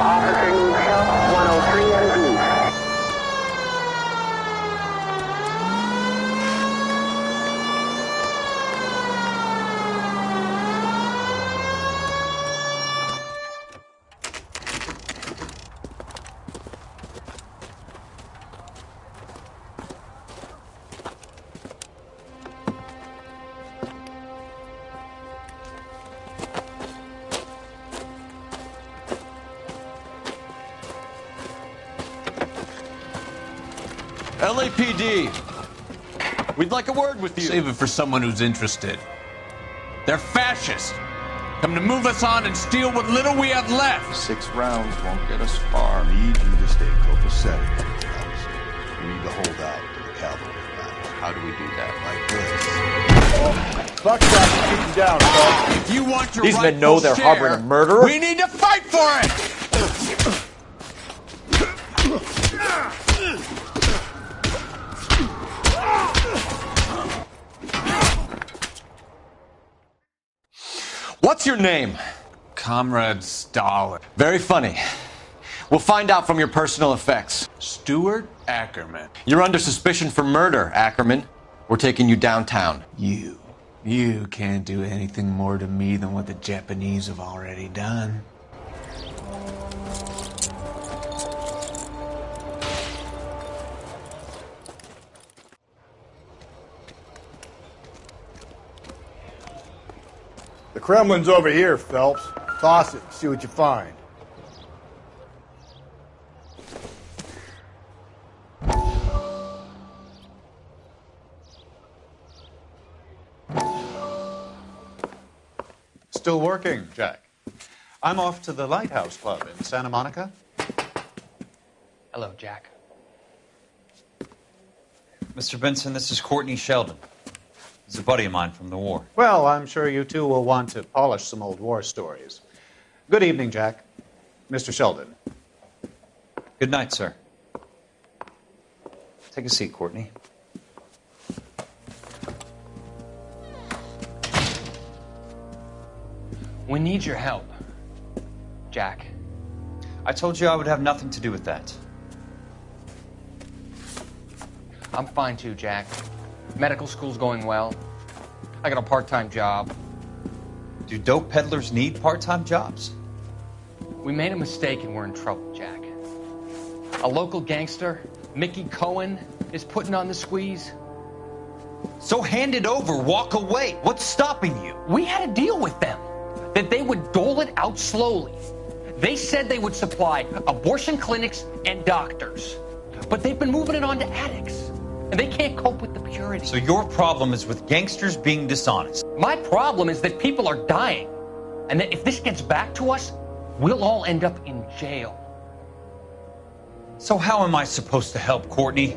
Officer needs help, 103 and B. LAPD, we'd like a word with you. Save it for someone who's interested. They're fascists. Come to move us on and steal what little we have left. 6 rounds won't get us far. I need you to stay copacetic. We need to hold out to the cavalry line. How do we do that? Like this. Buckshot to keep you down, folks. If you want your These men know they're share, harboring a murderer? we need to fight for it! What's your name? Comrade Stalin. Very funny. We'll find out from your personal effects. Stuart Ackerman. You're under suspicion for murder, Ackerman. We're taking you downtown. You can't do anything more to me than what the Japanese have already done. The Kremlin's over here, Phelps. Toss it, see what you find. Still working, Jack. I'm off to the Lighthouse Club in Santa Monica. Hello, Jack. Mr. Benson, this is Courtney Sheldon. He's a buddy of mine from the war. Well, I'm sure you two will want to polish some old war stories. Good evening, Jack. Mr. Sheldon. Good night, sir. Take a seat, Courtney. We need your help, Jack. I told you I would have nothing to do with that. I'm fine too, Jack. Medical school's going well. I got a part-time job. Do dope peddlers need part-time jobs? We made a mistake and we're in trouble, Jack. A local gangster, Mickey Cohen, is putting on the squeeze. So hand it over, walk away. What's stopping you? We had a deal with them that they would dole it out slowly. They said they would supply abortion clinics and doctors, but they've been moving it on to addicts, and they can't cope with the purity. So your problem is with gangsters being dishonest? My problem is that people are dying, and that if this gets back to us, we'll all end up in jail. So how am I supposed to help, Courtney?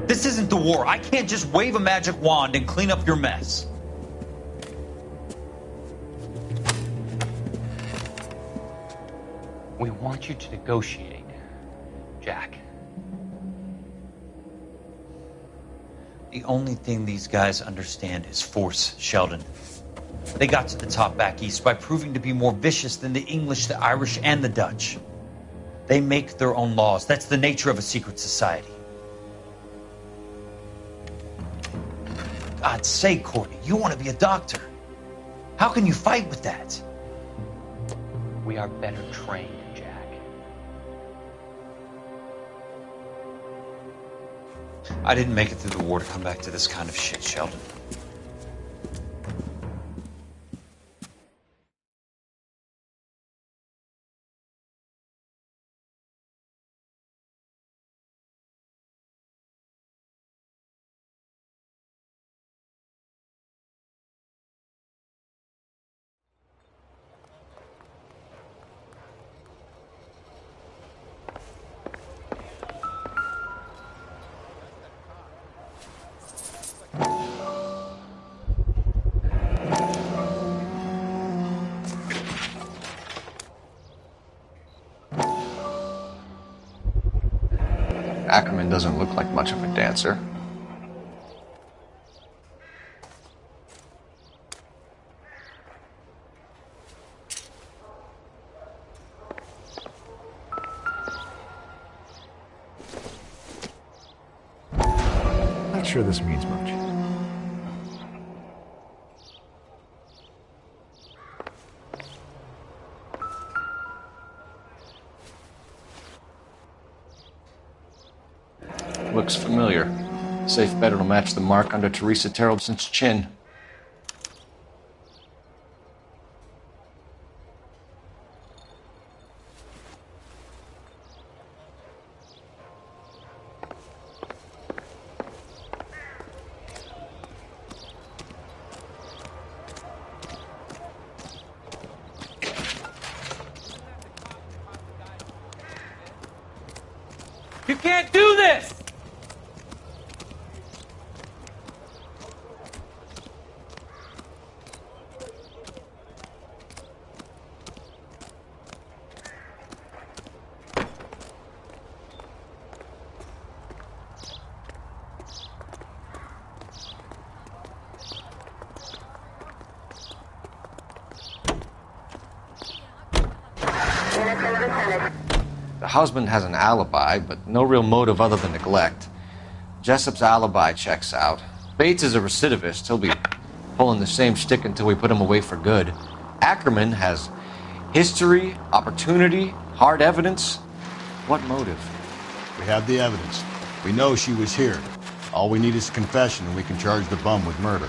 This isn't the war. I can't just wave a magic wand and clean up your mess. We want you to negotiate, Jack. The only thing these guys understand is force, Sheldon. They got to the top back east by proving to be more vicious than the English, the Irish, and the Dutch. They make their own laws. That's the nature of a secret society. God's sake, Courtney, you want to be a doctor. How can you fight with that? We are better trained, Jack. I didn't make it through the war to come back to this kind of shit, Sheldon. Ackerman doesn't look like much of a dancer. Not sure this means much. Looks familiar. Safe bet it'll match the mark under Teresa Terrelson's chin. You can't do this! The husband has an alibi, but no real motive other than neglect. Jessup's alibi checks out. Bates is a recidivist. He'll be pulling the same shtick until we put him away for good. Ackerman has history, opportunity, hard evidence. What motive? We have the evidence. We know she was here. All we need is a confession, and we can charge the bum with murder.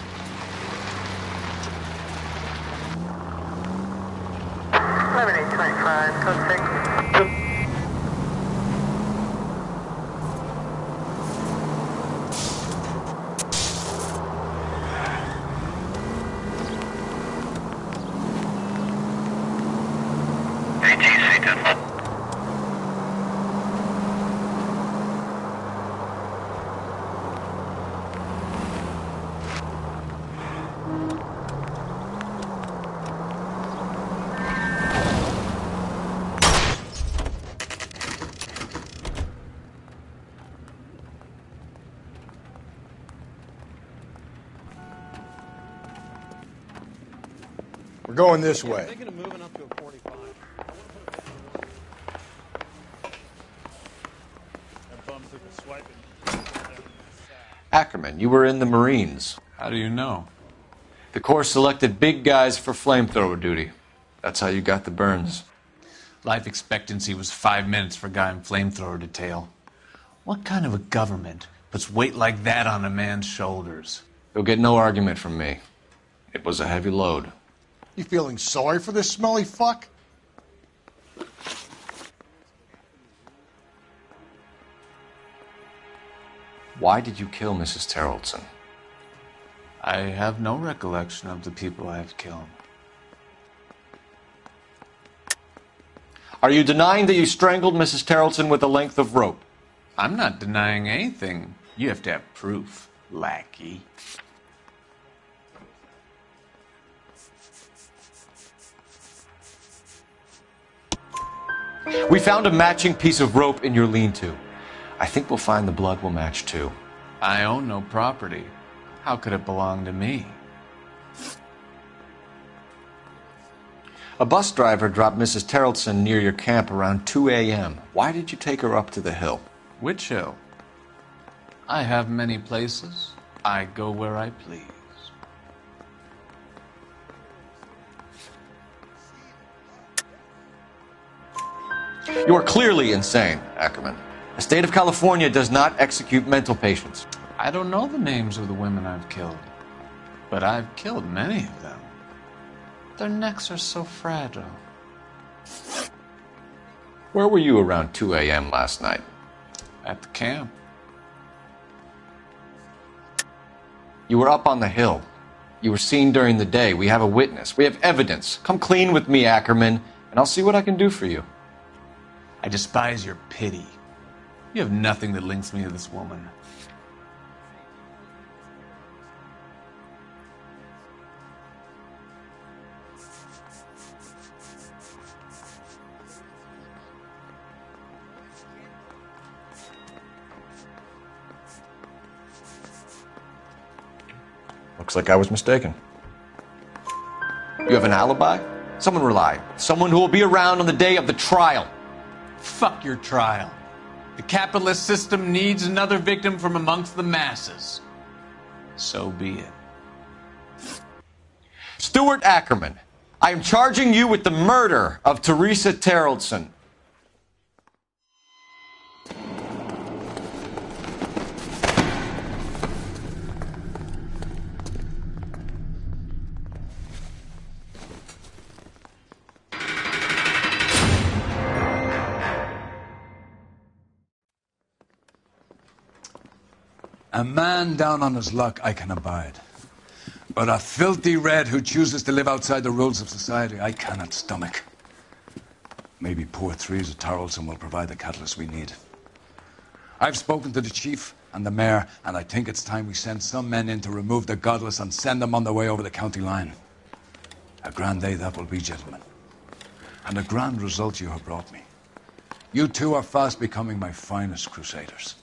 7825, code 6. We're going this way. Thinking of moving up to a 45. That bum took a swipe and Ackerman, you were in the Marines. How do you know? The Corps selected big guys for flamethrower duty. That's how you got the burns. Life expectancy was 5 minutes for a guy in flamethrower detail. What kind of a government puts weight like that on a man's shoulders? You'll get no argument from me. It was a heavy load. You feeling sorry for this smelly fuck? Why did you kill Mrs. Terrelson? I have no recollection of the people I have killed. Are you denying that you strangled Mrs. Terrelson with a length of rope? I'm not denying anything. You have to have proof, lackey. We found a matching piece of rope in your lean-to. I think we'll find the blood will match too. I own no property. How could it belong to me? A bus driver dropped Mrs. Terrelson near your camp around 2 a.m. Why did you take her up to the hill? Which hill? I have many places. I go where I please. You are clearly insane, Ackerman. The state of California does not execute mental patients. I don't know the names of the women I've killed, but I've killed many of them. Their necks are so fragile. Where were you around 2 a.m. last night? At the camp. You were up on the hill. You were seen during the day. We have a witness. We have evidence. Come clean with me, Ackerman, and I'll see what I can do for you. I despise your pity. You have nothing that links me to this woman. Looks like I was mistaken. You have an alibi? Someone reliable. Someone who will be around on the day of the trial. Fuck your trial. The capitalist system needs another victim from amongst the masses. So be it. Stuart Ackerman, I am charging you with the murder of Teresa Terrelson. A man down on his luck I can abide. But a filthy red who chooses to live outside the rules of society I cannot stomach. Maybe poor Teresa Terrelson will provide the catalyst we need. I've spoken to the chief and the mayor, and I think it's time we send some men in to remove the godless and send them on their way over the county line. A grand day that will be, gentlemen. And a grand result you have brought me. You two are fast becoming my finest crusaders.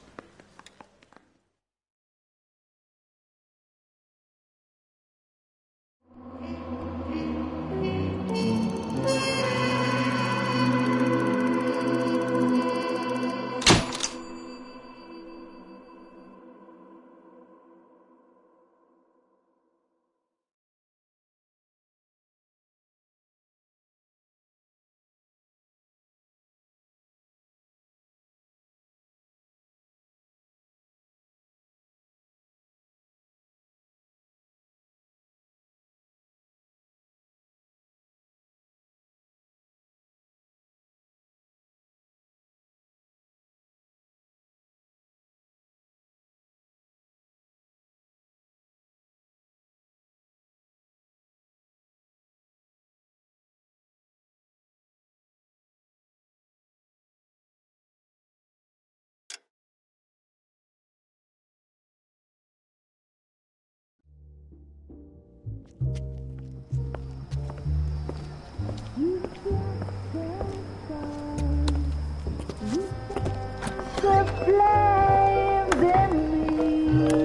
flames in me.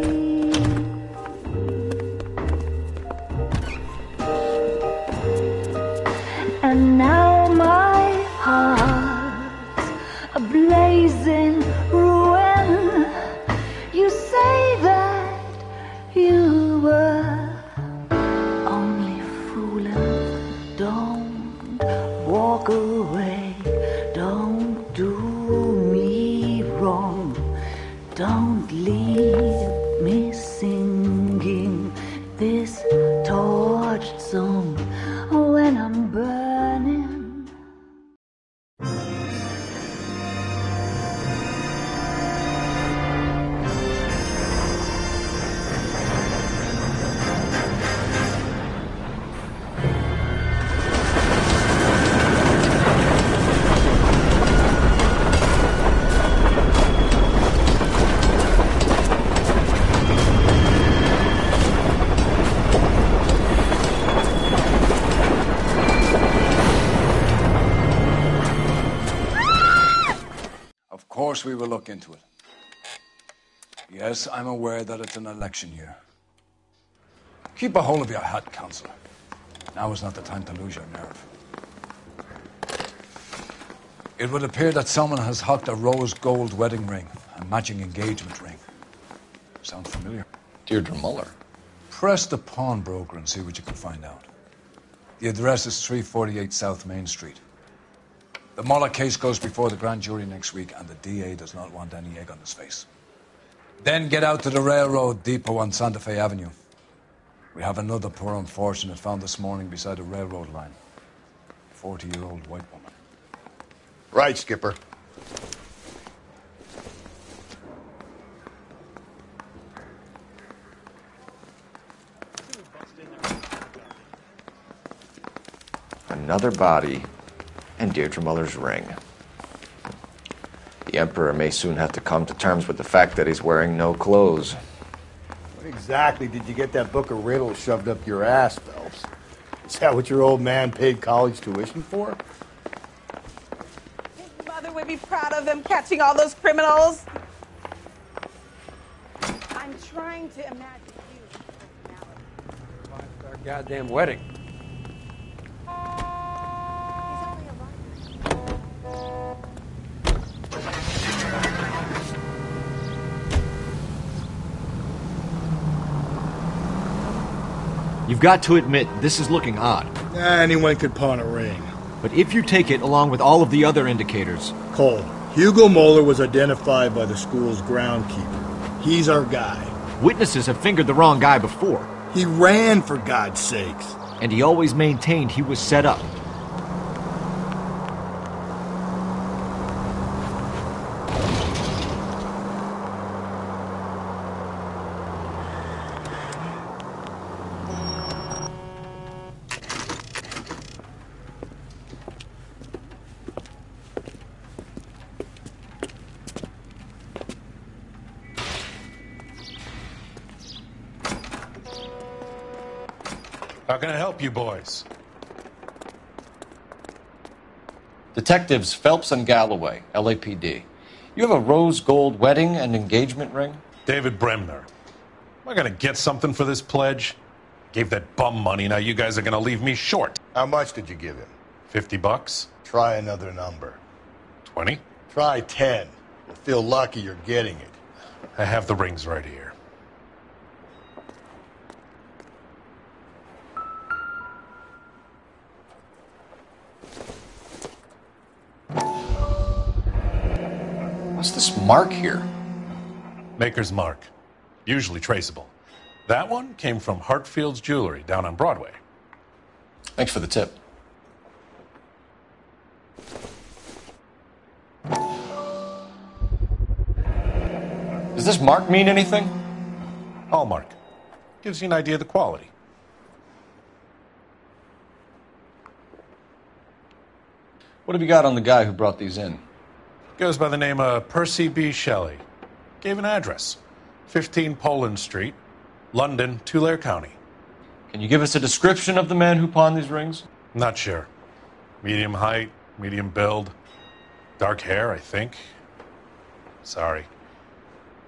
And now my heart's a blazing ruin. You say that you were only fooling. Don't walk away. Don't do me wrong. Don't leave me singing this torched song when I'm burning. Of course we will look into it. Yes, I'm aware that it's an election year. Keep a hold of your hat, Counselor. Now is not the time to lose your nerve. It would appear that someone has hocked a rose gold wedding ring, a matching engagement ring. Sound familiar? Deirdre Muller. Press the pawnbroker and see what you can find out. The address is 348 South Main Street. The Muller case goes before the grand jury next week, and the DA does not want any egg on his face. Then get out to the railroad depot on Santa Fe Avenue. We have another poor unfortunate found this morning beside a railroad line. 40-year-old white woman. Right, Skipper. Another body, and Deirdre Muller's ring. The Emperor may soon have to come to terms with the fact that he's wearing no clothes. What exactly did you get that book of riddles shoved up your ass, Phelps? Is that what your old man paid college tuition for? His mother would be proud of him catching all those criminals. I'm trying to imagine you. Our goddamn wedding. You've got to admit, this is looking odd. Anyone could pawn a ring. But if you take it along with all of the other indicators... Cole, Hugo Moeller was identified by the school's groundkeeper. He's our guy. Witnesses have fingered the wrong guy before. He ran, for God's sakes. And he always maintained he was set up. How can I help you boys? Detectives Phelps and Galloway, LAPD. You have a rose gold wedding and engagement ring? David Bremner. Am I going to get something for this pledge? Gave that bum money, now you guys are going to leave me short. How much did you give him? $50? Try another number. 20? Try 10. You'll feel lucky you're getting it. I have the rings right here. What's this mark here? Maker's mark. Usually traceable. That one came from Hartfield's Jewelry down on Broadway. Thanks for the tip. Does this mark mean anything? Hallmark. Gives you an idea of the quality. What have you got on the guy who brought these in? Goes by the name of Percy B. Shelley. Gave an address. 15 Poland Street, London, Tulare County. Can you give us a description of the man who pawned these rings? Not sure. Medium height, medium build. Dark hair, I think. Sorry.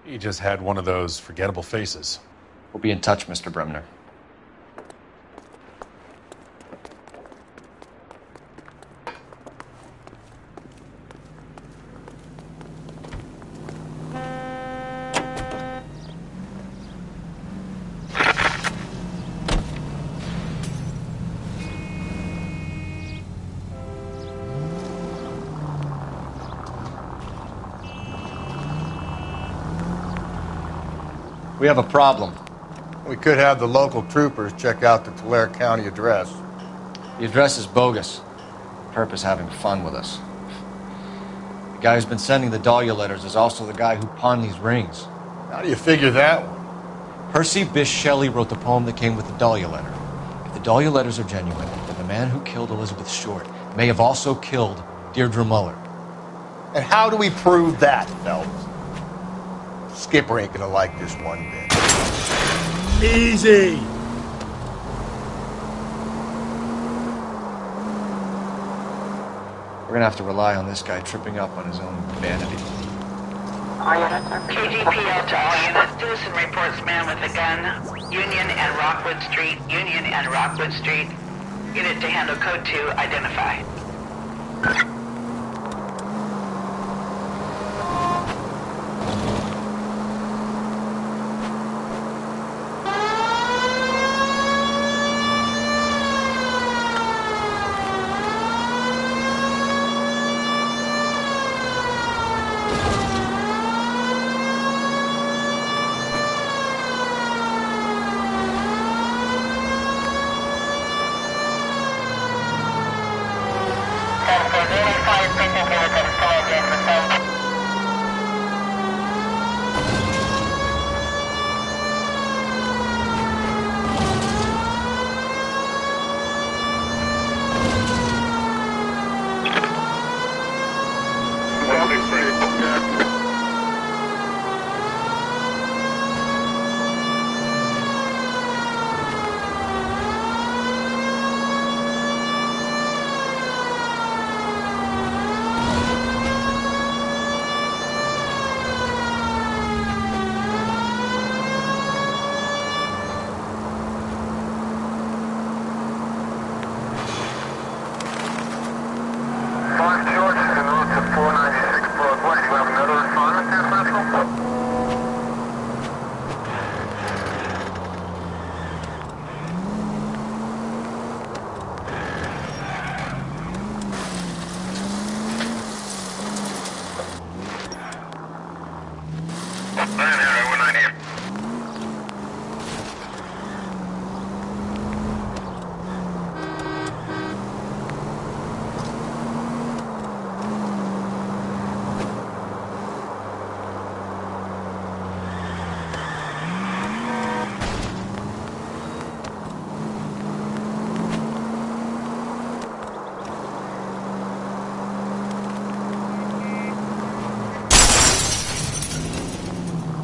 He just had one of those forgettable faces. We'll be in touch, Mr. Bremner. We have a problem. We could have the local troopers check out the Tulare County address. The address is bogus. Perp is having fun with us. The guy who's been sending the Dahlia letters is also the guy who pawned these rings. How do you figure that one? Percy Bysshe Shelley wrote the poem that came with the Dahlia letter. If the Dahlia letters are genuine, then the man who killed Elizabeth Short may have also killed Deirdre Muller. And how do we prove that, Phelps? Skipper ain't gonna like this one bit. Easy! We're gonna have to rely on this guy tripping up on his own vanity. KGPL to all units. Citizen reports man with a gun. Union and Rockwood Street. Union and Rockwood Street. Unit to handle code 2. Identify.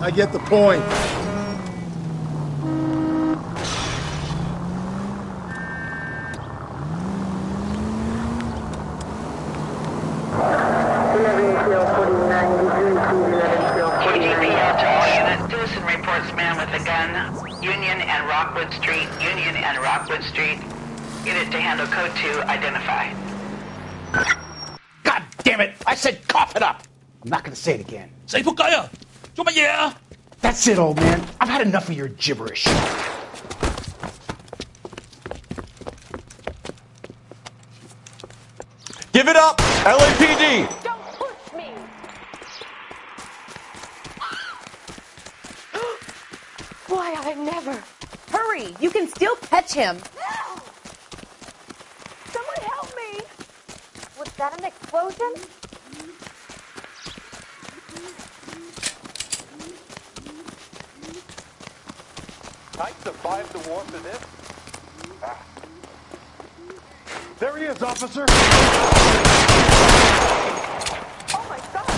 I get the point. KGPL to all units. Citizen reports man with a gun. Union and Rockwood Street. Union and Rockwood Street. Unit to handle code 2. Identify. God damn it! I said cough it up! I'm not gonna say it again. Say Pukaya! That's it, old man. I've had enough of your gibberish. Give it up! LAPD! Don't push me! Why, I never. Hurry! You can still catch him. Someone help me! Was that an explosion? Knight survived the war for this? There he is, officer! Oh my God!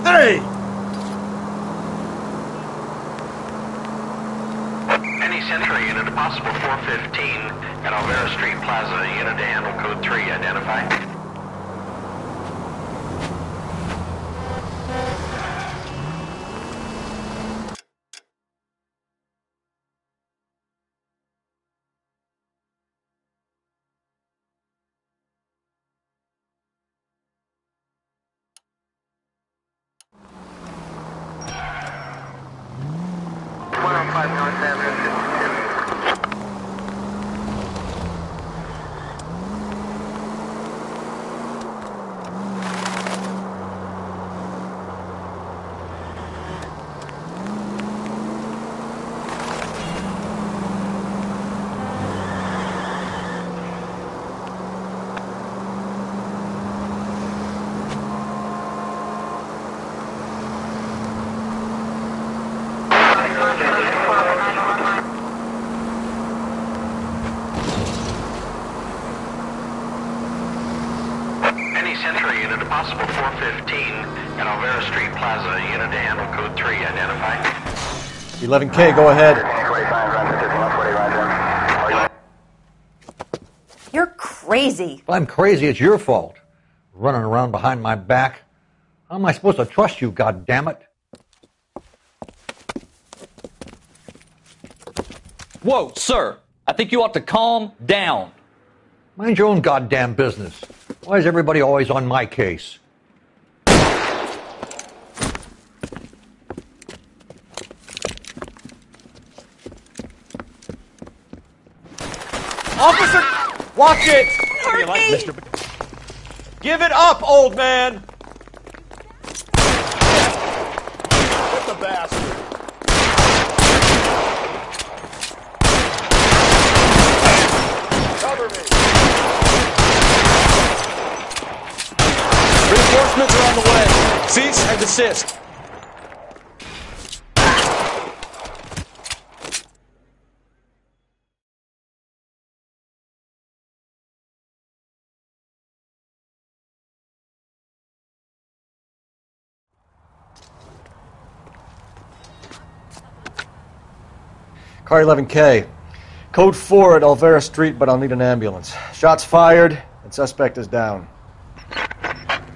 Hey! Any Century unit, a possible 415 at Alvera Street Plaza. Unit to handle code 3, identify. Century unit, a possible 415 at Alvera Street Plaza. Unit to handle code 3, identify. 11K, go ahead. You're crazy. If I'm crazy, it's your fault. Running around behind my back. How am I supposed to trust you, goddammit? Whoa, sir. I think you ought to calm down. Mind your own goddamn business. Why is everybody always on my case? Officer, watch it! Hurt me! Give it up, old man! What the bastard? Cover me! Reinforcements are on the way. Cease and desist. Car 11K. Code 4 at Alvera Street, but I'll need an ambulance. Shots fired, and suspect is down.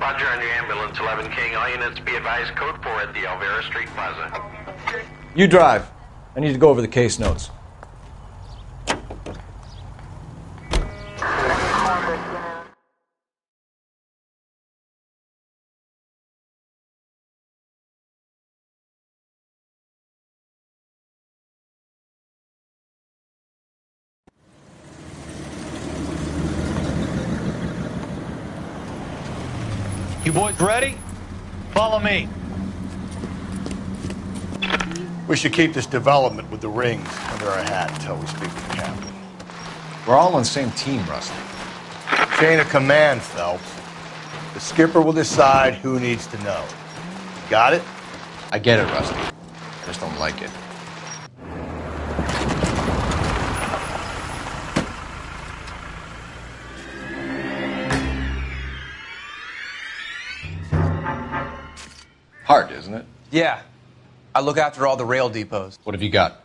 Roger on your ambulance, 11K. All units be advised, code 4 at the Alvera Street Plaza. You drive. I need to go over the case notes. You boys ready? Follow me. We should keep this development with the rings under our hat until we speak to the captain. We're all on the same team, Rusty. Chain of command, Phelps. The skipper will decide who needs to know. Got it? I get it, Rusty. I just don't like it. Hard, isn't it? Yeah. I look after all the rail depots. What have you got?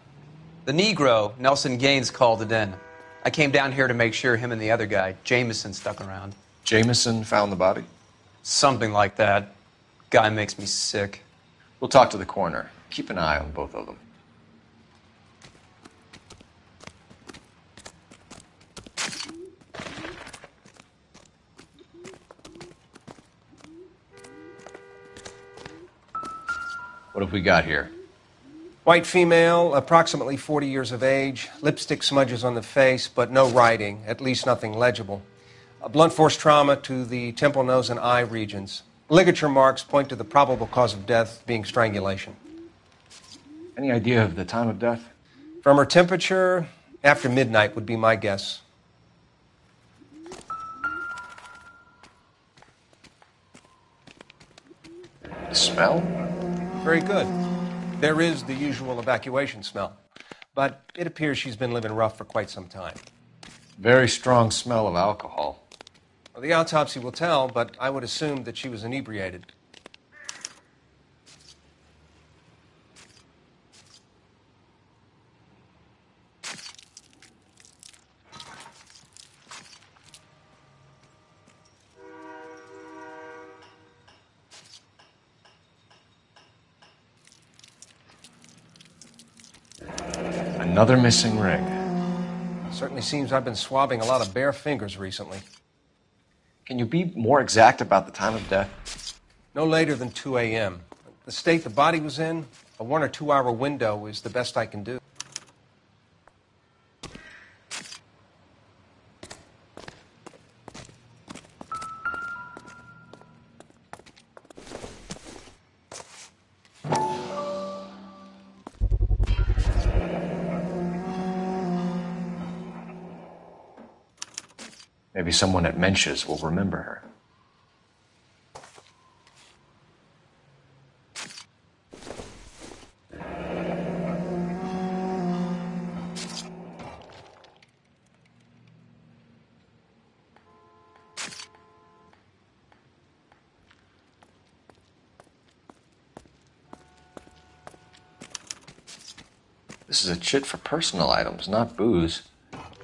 The Negro, Nelson Gaines, called it in. I came down here to make sure him and the other guy, Jameson, stuck around. Jameson found the body? Something like that. Guy makes me sick. We'll talk to the coroner. Keep an eye on both of them. What have we got here? White female, approximately 40 years of age, lipstick smudges on the face, but no writing, at least nothing legible. A blunt force trauma to the temple, nose, and eye regions. Ligature marks point to the probable cause of death being strangulation. Any idea of the time of death? From her temperature, after midnight would be my guess. Smell? Very good. There is the usual evacuation smell, but it appears she's been living rough for quite some time. Very strong smell of alcohol. Well, the autopsy will tell, but I would assume that she was inebriated. Another missing ring. Certainly seems I've been swabbing a lot of bare fingers recently. Can you be more exact about the time of death? No later than 2 a.m. The state the body was in, a 1 or 2 hour window is the best I can do. Maybe someone at Mensch's will remember her. This is a chit for personal items, not booze.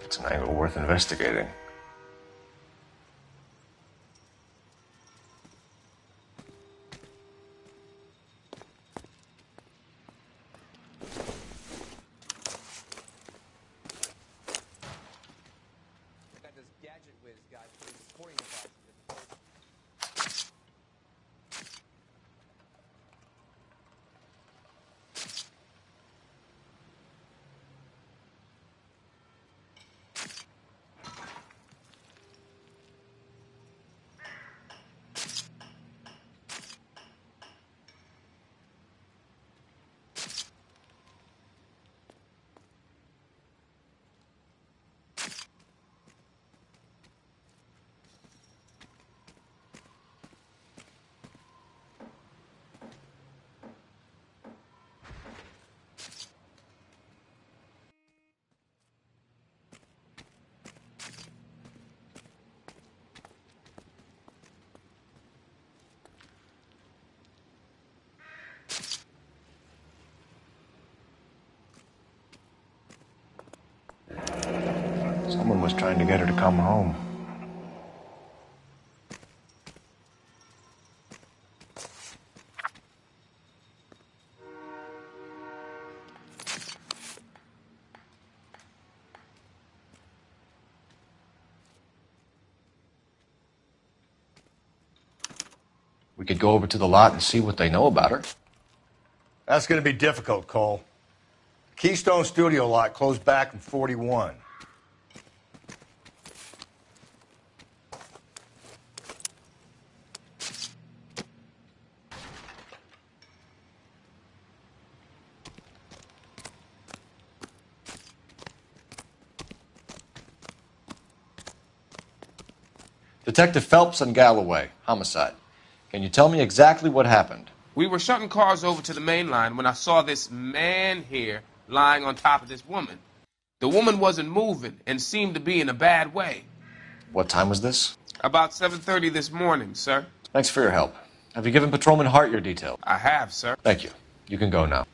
It's an angle worth investigating. Someone was trying to get her to come home. We could go over to the lot and see what they know about her. That's going to be difficult, Cole. Keystone Studio lot closed back in 41. Detective Phelps and Galloway, homicide. Can you tell me exactly what happened? We were shutting cars over to the main line when I saw this man here lying on top of this woman. The woman wasn't moving and seemed to be in a bad way. What time was this? About 7:30 this morning, sir. Thanks for your help. Have you given Patrolman Hart your details? I have, sir. Thank you. You can go now.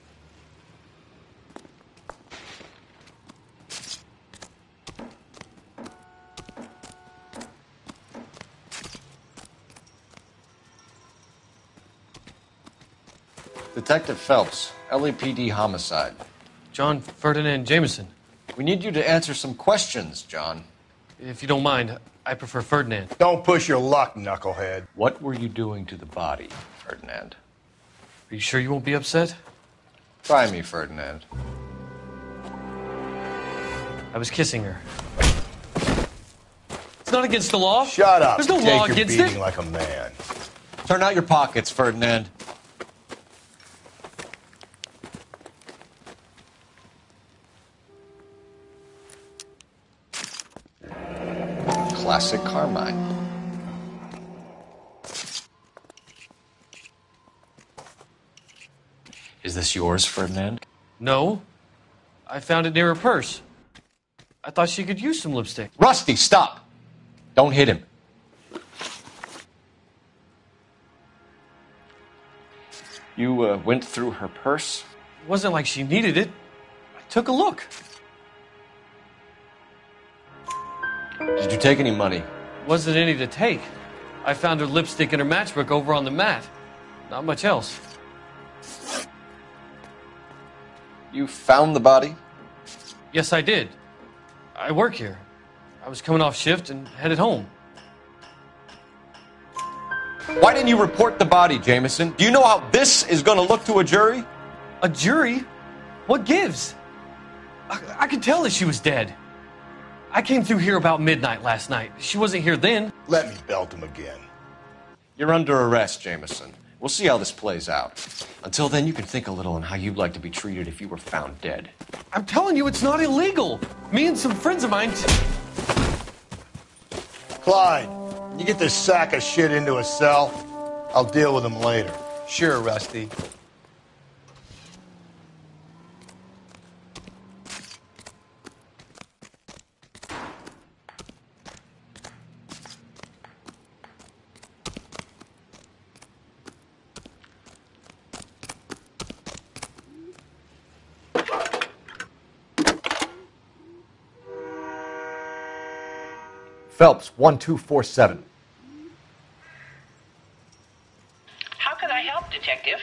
Detective Phelps, LAPD homicide. John Ferdinand Jameson. We need you to answer some questions, John. If you don't mind, I prefer Ferdinand. Don't push your luck, knucklehead. What were you doing to the body, Ferdinand? Are you sure you won't be upset? Try me, Ferdinand. I was kissing her. It's not against the law. Shut up. There's no Take law your against beating it. like a man. Turn out your pockets, Ferdinand. Classic Carmine. Is this yours, Ferdinand? No. I found it near her purse. I thought she could use some lipstick. Rusty, stop! Don't hit him. You went through her purse? It wasn't like she needed it. I took a look. Did you take any money? Wasn't any to take. I found her lipstick and her matchbook over on the mat. Not much else. You found the body? Yes, I did. I work here. I was coming off shift and headed home. Why didn't you report the body, Jameson? Do you know how this is going to look to a jury? A jury? What gives? I could tell that she was dead. I came through here about midnight last night. She wasn't here then. Let me belt him again. You're under arrest, Jameson. We'll see how this plays out. Until then, you can think a little on how you'd like to be treated if you were found dead. I'm telling you, it's not illegal. Me and some friends of mine... Clyde, you get this sack of shit into a cell. I'll deal with him later. Sure, Rusty. Phelps, 1247. How can I help, Detective?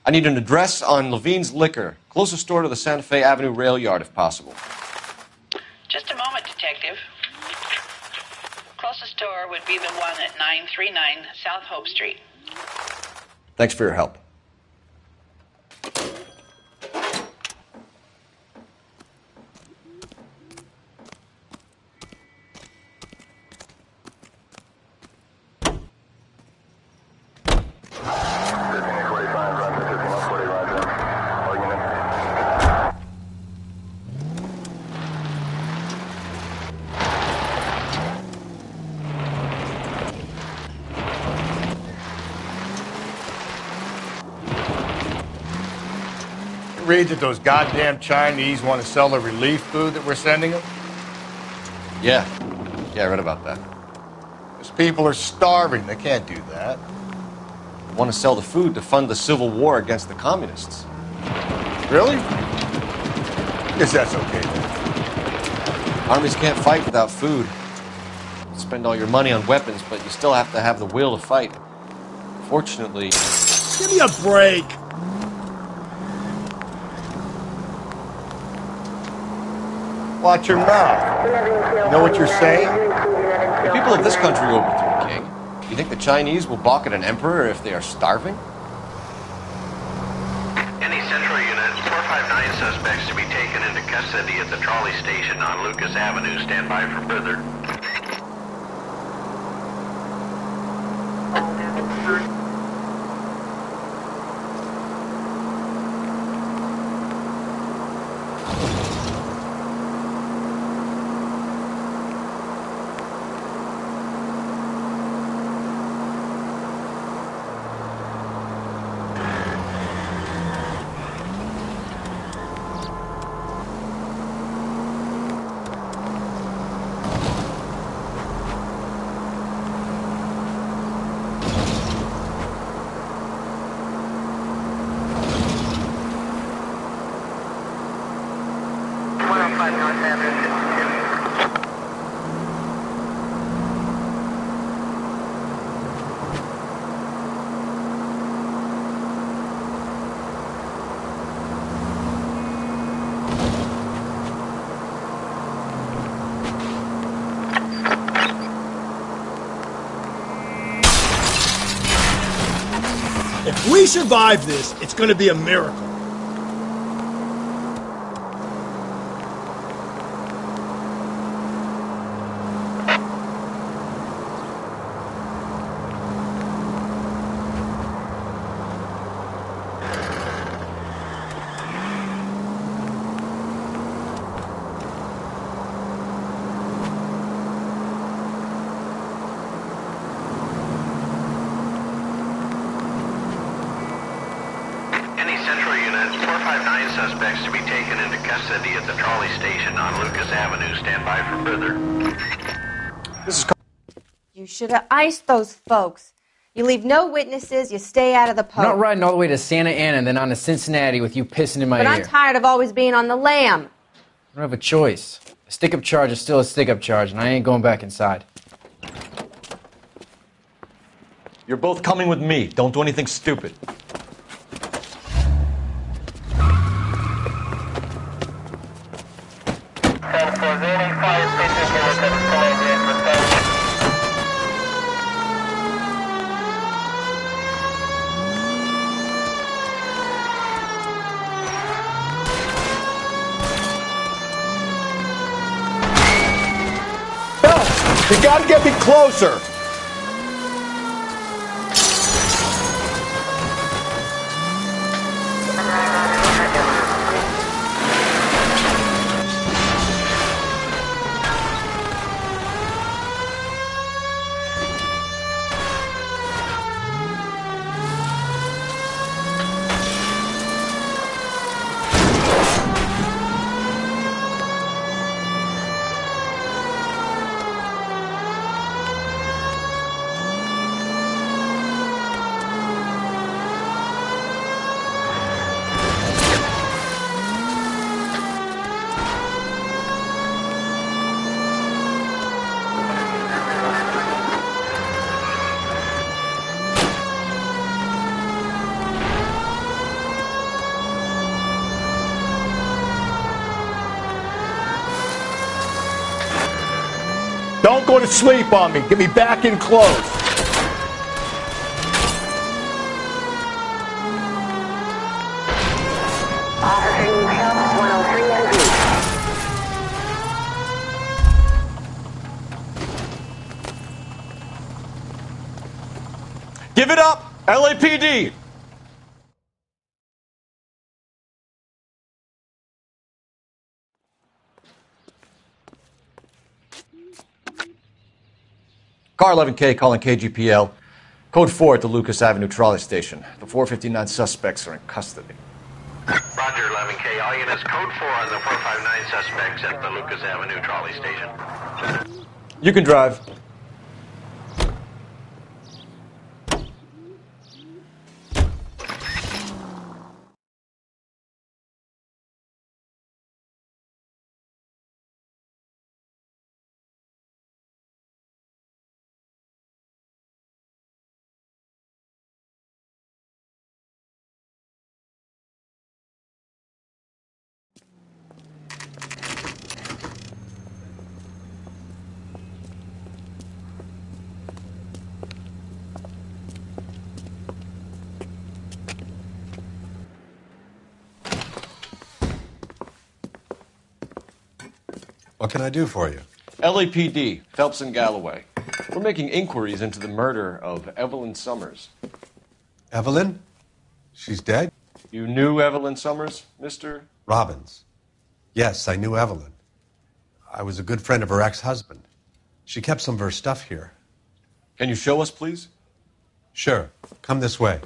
I need an address on Levine's Liquor. Closest store to the Santa Fe Avenue rail yard, if possible. Just a moment, Detective. Closest store would be the one at 939 South Hope Street. Thanks for your help. Read that those goddamn Chinese want to sell the relief food that we're sending them? Yeah, I read about that. Those people are starving. They can't do that. They want to sell the food to fund the civil war against the communists. Really? Guess that's okay then. Armies can't fight without food. You spend all your money on weapons, but you still have to have the will to fight. Fortunately... Give me a break! Watch your mouth. You know what you're saying? The people of this country overthrew a king. You think the Chinese will balk at an emperor if they are starving? Any Central Unit, 459 suspects to be taken into custody at the trolley station on Lucas Avenue. Stand by for further. If we survive this, it's gonna be a miracle. Any Central unit, 459 suspects to be taken into custody at the trolley station on Lucas Avenue. Stand by for further. You should have iced those folks. You leave no witnesses, you stay out of the I'm poke. not riding all the way to Santa Ana and then on to Cincinnati with you pissing in my But ear. I'm tired of always being on the lam. I don't have a choice. A stick-up charge is still a stick-up charge, and I ain't going back inside. You're both coming with me. Don't do anything stupid. You gotta get me closer! Don't go to sleep on me. Get me back in close. Give it up, LAPD! Car 11K calling KGPL. Code 4 at the Lucas Avenue trolley station. The 459 suspects are in custody. Roger, 11K. All units, code 4 on the 459 suspects at the Lucas Avenue trolley station. You can drive. What can I do for you? LAPD, Phelps and Galloway. We're making inquiries into the murder of Evelyn Summers. Evelyn? She's dead? You knew Evelyn Summers, Mr. Robbins. Yes, I knew Evelyn. I was a good friend of her ex-husband. She kept some of her stuff here. Can you show us, please? Sure. Come this way.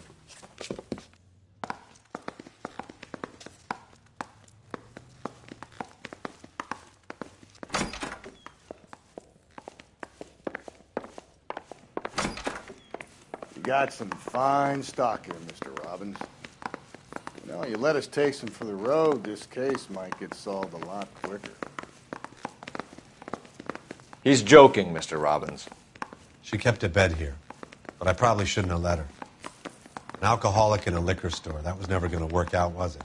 You got some fine stock here, Mr. Robbins. You know, you let us take some for the road, this case might get solved a lot quicker. He's joking, Mr. Robbins. She kept a bed here, but I probably shouldn't have let her. An alcoholic in a liquor store. That was never going to work out, was it?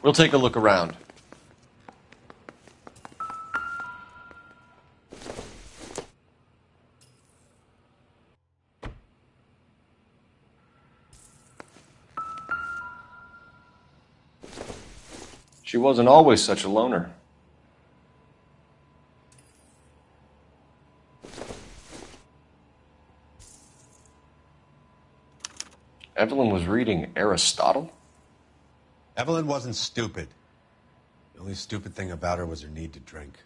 We'll take a look around. wasn't always such a loner. Evelyn was reading Aristotle? Evelyn wasn't stupid. The only stupid thing about her was her need to drink.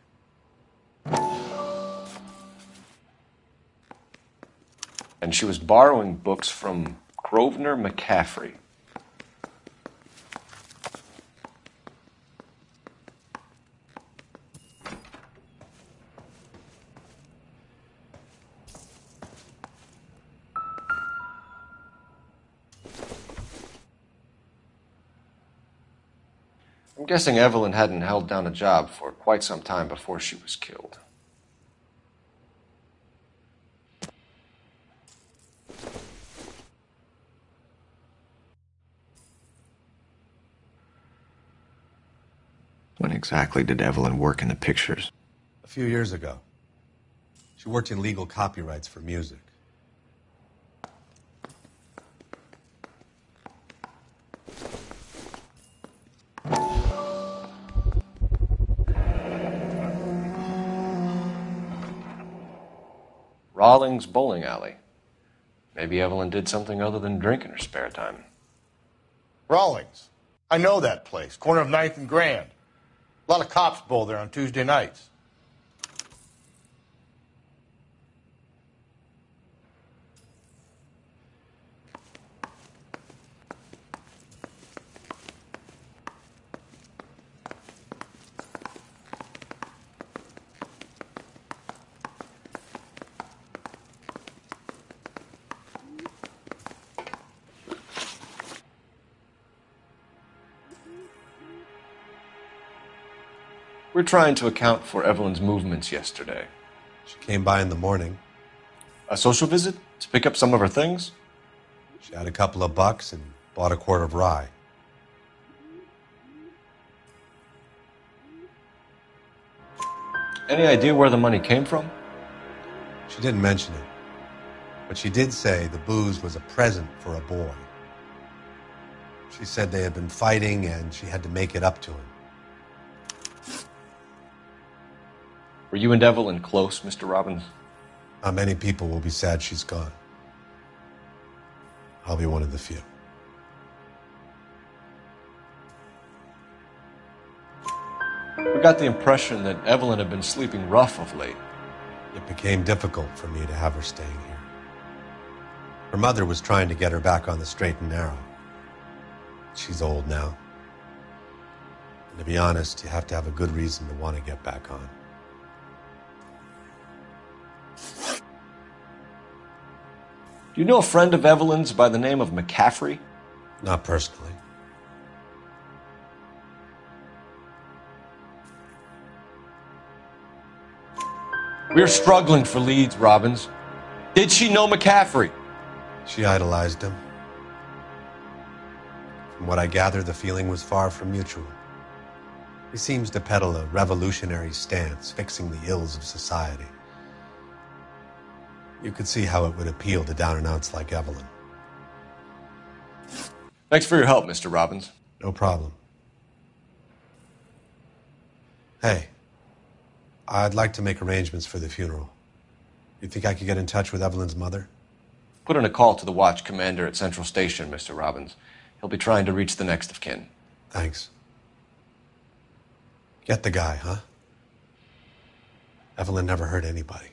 And she was borrowing books from Grosvenor McCaffrey. I'm guessing Evelyn hadn't held down a job for quite some time before she was killed. When exactly did Evelyn work in the pictures? A few years ago. She worked in legal copyrights for music. Rawlings Bowling Alley. Maybe Evelyn did something other than drink in her spare time. Rawlings. I know that place. Corner of 9th and Grand. A lot of cops bowl there on Tuesday nights. We're trying to account for Evelyn's movements yesterday. She came by in the morning. A social visit? To pick up some of her things? She had a couple of bucks and bought a quart of rye. Any idea where the money came from? She didn't mention it. But she did say the booze was a present for a boy. She said they had been fighting and she had to make it up to him. Were you and Evelyn close, Mr. Robbins? Not many people will be sad she's gone. I'll be one of the few. We got the impression that Evelyn had been sleeping rough of late. It became difficult for me to have her staying here. Her mother was trying to get her back on the straight and narrow. She's old now. And to be honest, you have to have a good reason to want to get back on. Do you know a friend of Evelyn's by the name of McCaffrey? Not personally. We're struggling for leads, Robbins. Did she know McCaffrey? She idolized him. From what I gather, the feeling was far from mutual. He seems to peddle a revolutionary stance, fixing the ills of society. You could see how it would appeal to down-and-outs like Evelyn. Thanks for your help, Mr. Robbins. No problem. Hey, I'd like to make arrangements for the funeral. You think I could get in touch with Evelyn's mother? Put in a call to the watch commander at Central Station, Mr. Robbins. He'll be trying to reach the next of kin. Thanks. Get the guy, huh? Evelyn never hurt anybody.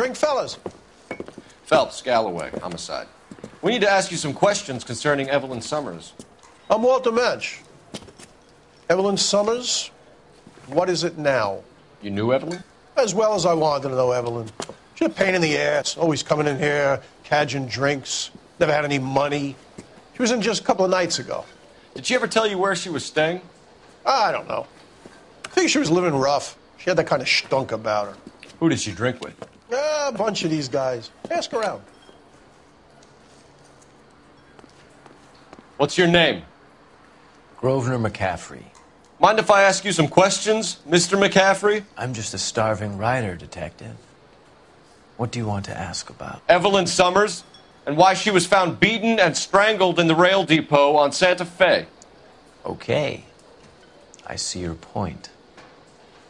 Drink, fellas. Phelps, Galloway, homicide. We need to ask you some questions concerning Evelyn Summers. I'm Walter Mensch. Evelyn Summers, what is it now? You knew Evelyn? As well as I wanted to know Evelyn. She's a pain in the ass, always coming in here, cadging drinks, never had any money. She was in just a couple of nights ago. Did she ever tell you where she was staying? I don't know. I think she was living rough. She had that kind of stunk about her. Who did she drink with? A bunch of these guys. Ask around. What's your name? Grosvenor McCaffrey. Mind if I ask you some questions, Mr. McCaffrey? I'm just a starving writer, Detective. What do you want to ask about? Evelyn Summers, and why she was found beaten and strangled in the rail depot on Santa Fe. Okay. I see your point.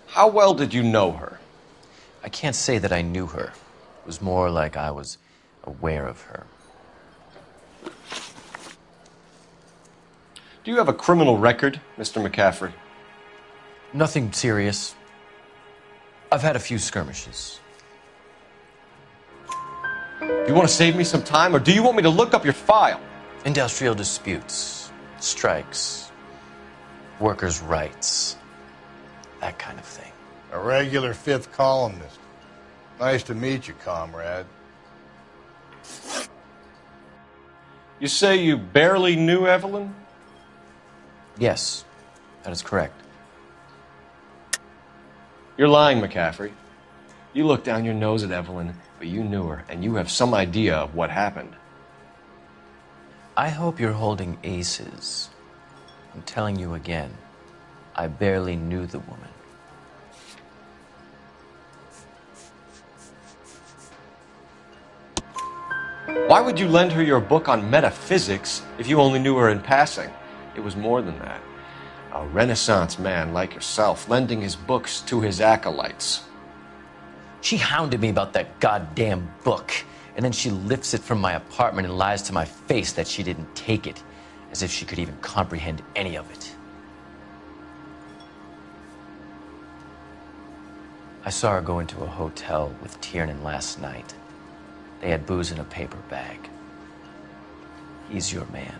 How well did you know her? I can't say that I knew her. It was more like I was aware of her. Do you have a criminal record, Mr. McCaffrey? Nothing serious. I've had a few skirmishes. Do you want to save me some time, or do you want me to look up your file? Industrial disputes, strikes, workers' rights, that kind of thing. A regular fifth columnist. Nice to meet you, comrade. You say you barely knew Evelyn? Yes, that is correct. You're lying, McCaffrey. You looked down your nose at Evelyn, but you knew her, and you have some idea of what happened. I hope you're holding aces. I'm telling you again, I barely knew the woman. Why would you lend her your book on metaphysics if you only knew her in passing? It was more than that. A Renaissance man like yourself lending his books to his acolytes. She hounded me about that goddamn book, and then she lifts it from my apartment and lies to my face that she didn't take it, as if she could even comprehend any of it. I saw her go into a hotel with Tiernan last night. They had booze in a paper bag. He's your man.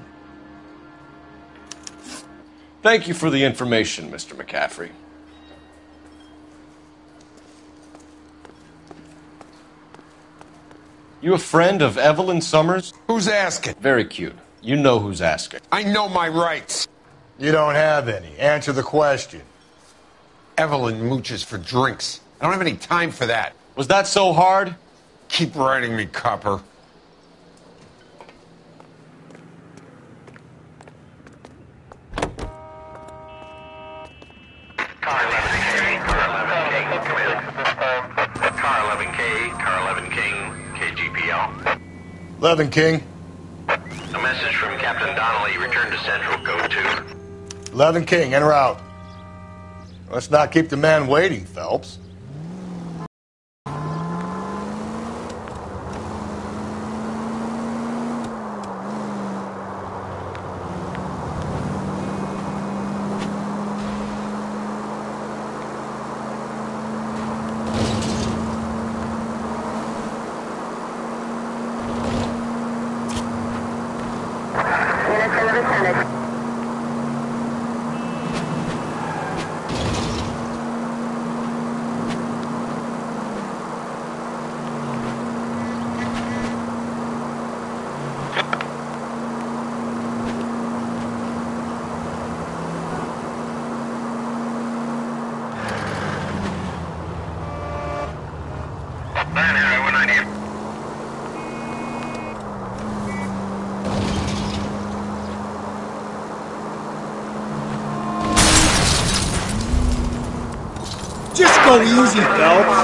Thank you for the information, Mr. McCaffrey. You a friend of Evelyn Summers? Who's asking? Very cute. You know who's asking. I know my rights. You don't have any. Answer the question. Evelyn mooches for drinks. I don't have any time for that. Was that so hard? Keep writing me, copper. Car 11K, Car 11 King, KGPL. 11 King. A message from Captain Donnelly. Return to Central, code 2. 11 King, en route. Let's not keep the man waiting, Phelps. Just go easy, Phelps.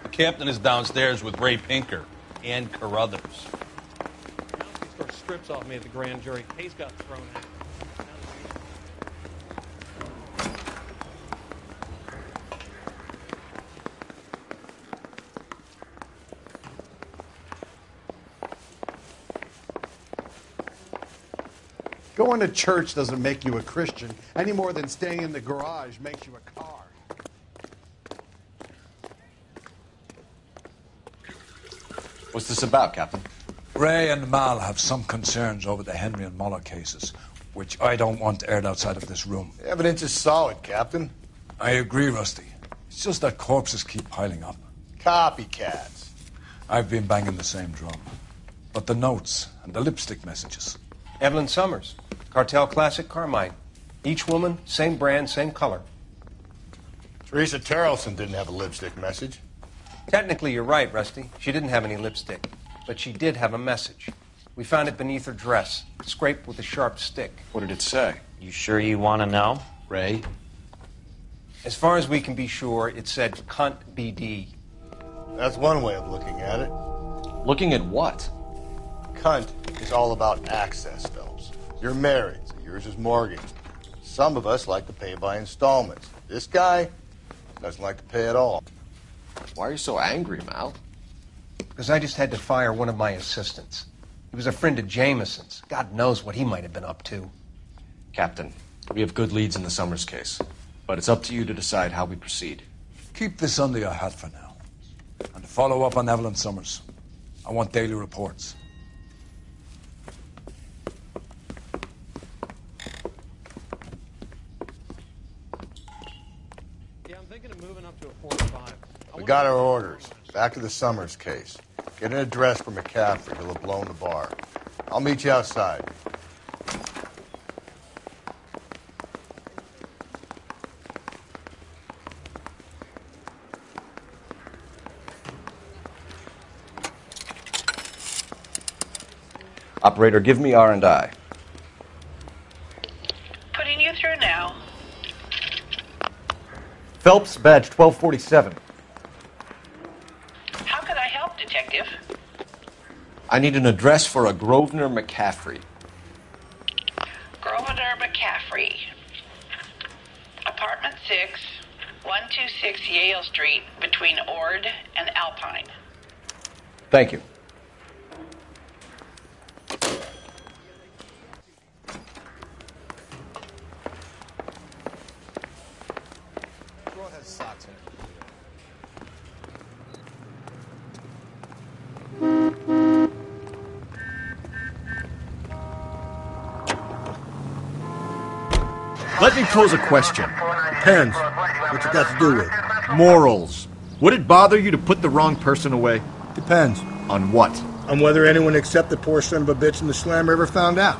The captain is downstairs with Ray Pinker and Carruthers. strips off me at the grand jury. Hayes got thrown out. Going to church doesn't make you a Christian any more than staying in the garage makes you a car. What's this about, Captain? Ray and Mal have some concerns over the Henry and Muller cases, which I don't want aired outside of this room. The evidence is solid, Captain. I agree, Rusty. It's just that corpses keep piling up. Copycats. I've been banging the same drum. But the notes and the lipstick messages. Evelyn Summers, Cartel Classic Carmine. Each woman, same brand, same color. Teresa Terrelson didn't have a lipstick message. Technically, you're right, Rusty. She didn't have any lipstick. But she did have a message. We found it beneath her dress, scraped with a sharp stick. What did it say? You sure you want to know? Ray? As far as we can be sure, it said cunt BD. That's one way of looking at it. Looking at what? Cunt is all about access, Phelps. You're married, so yours is mortgaged. Some of us like to pay by installments. This guy doesn't like to pay at all. Why are you so angry, Mal? Because I just had to fire one of my assistants. He was a friend of Jameson's. God knows what he might have been up to. Captain, we have good leads in the Summers case, but it's up to you to decide how we proceed. Keep this under your hat for now. And follow up on Evelyn Summers. I want daily reports. Yeah, I'm thinking of moving up to a 45. We got our orders. Back to the Summers case. Get an address for McCaffrey. He'll have blown the bar. I'll meet you outside. Operator, give me R&I. Putting you through now. Phelps, badge 1247. How can I help, Detective? I need an address for a Grosvenor McCaffrey. Grosvenor McCaffrey. Apartment 6, 126 Yale Street, between Ord and Alpine. Thank you. Socks in it. Let me pose a question. Depends. What's it got to do with it? Morals. Would it bother you to put the wrong person away? Depends. On what? On whether anyone except the poor son of a bitch in the slammer ever found out.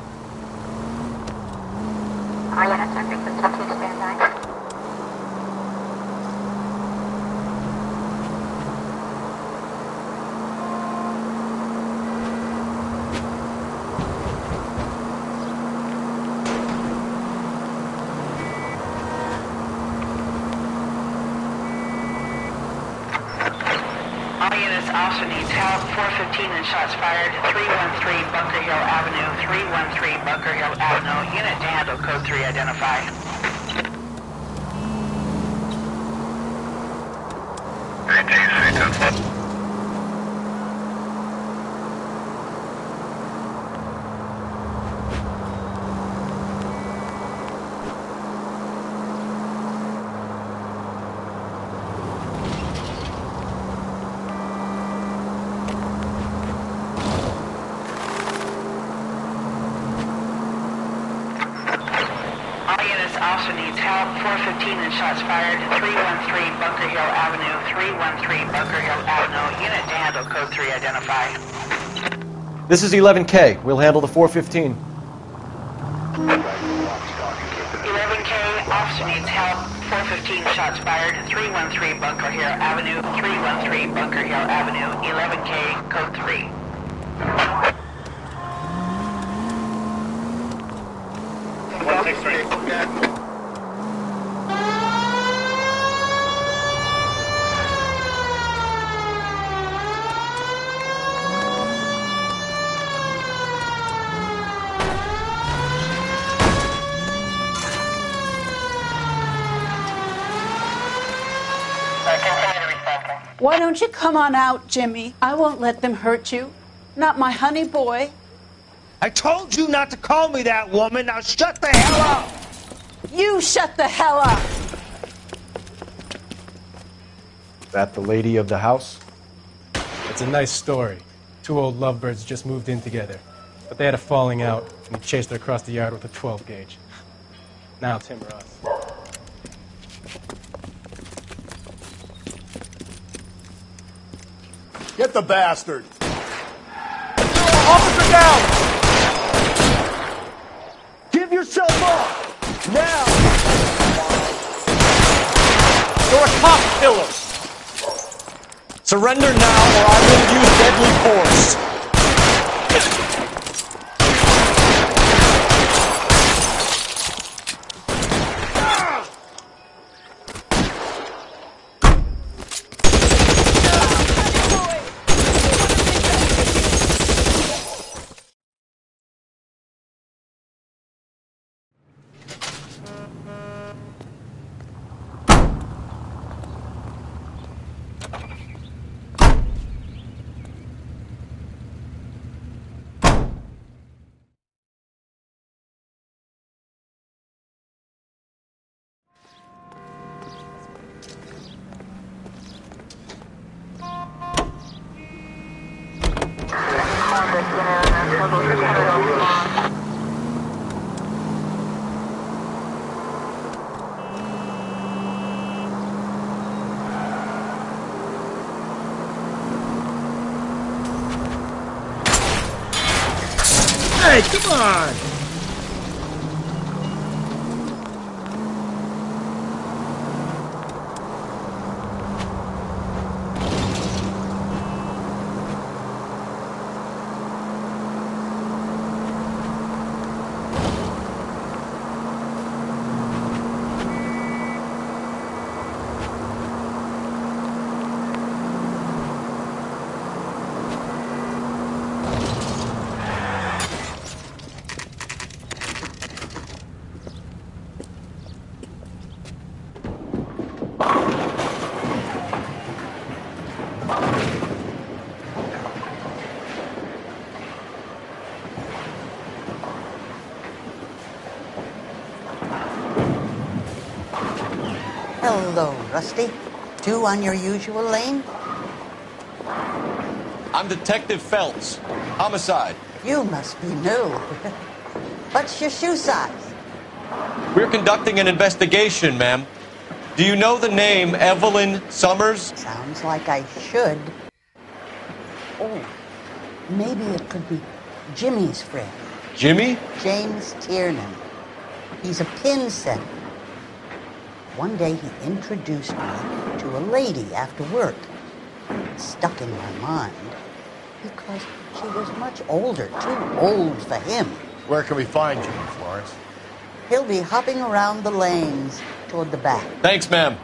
All units also needs help. 415 and shots fired. 313 Bunker Hill Avenue. 313 Bunker Hill Avenue. Unit to handle code 3 identify. Also needs help. 415 and shots fired. 313 Bunker Hill Avenue. 313 Bunker Hill Avenue. Unit to handle code 3 identify. This is 11K. We'll handle the 415. 11K, officer needs help. 415 shots fired. 313 Bunker Hill Avenue. 313 Bunker Hill Avenue. 11K, code 3. 163. Why don't you come on out, Jimmy? I won't let them hurt you. Not my honey boy. I told you not to call me that, woman. Now shut the hell up! You shut the hell up! That the lady of the house? It's a nice story. Two old lovebirds just moved in together. But they had a falling out, and he chased her across the yard with a 12 gauge. Now Tim or us. Get the bastard! Officer down! Give yourself up! Now! You're a cop killer! Surrender now, or I will use deadly force. Hey, come on! Hello, Rusty. Two on your usual lane? I'm Detective Phelps. Homicide. You must be new. What's your shoe size? We're conducting an investigation, ma'am. Do you know the name Evelyn Summers? Sounds like I should. Oh, maybe it could be Jimmy's friend. Jimmy? James Tiernan. He's a pin setter. One day he introduced me to a lady after work. It stuck in my mind because she was much older, too old for him. Where can we find Jimmy, Florence? He'll be hopping around the lanes toward the back. Thanks, ma'am.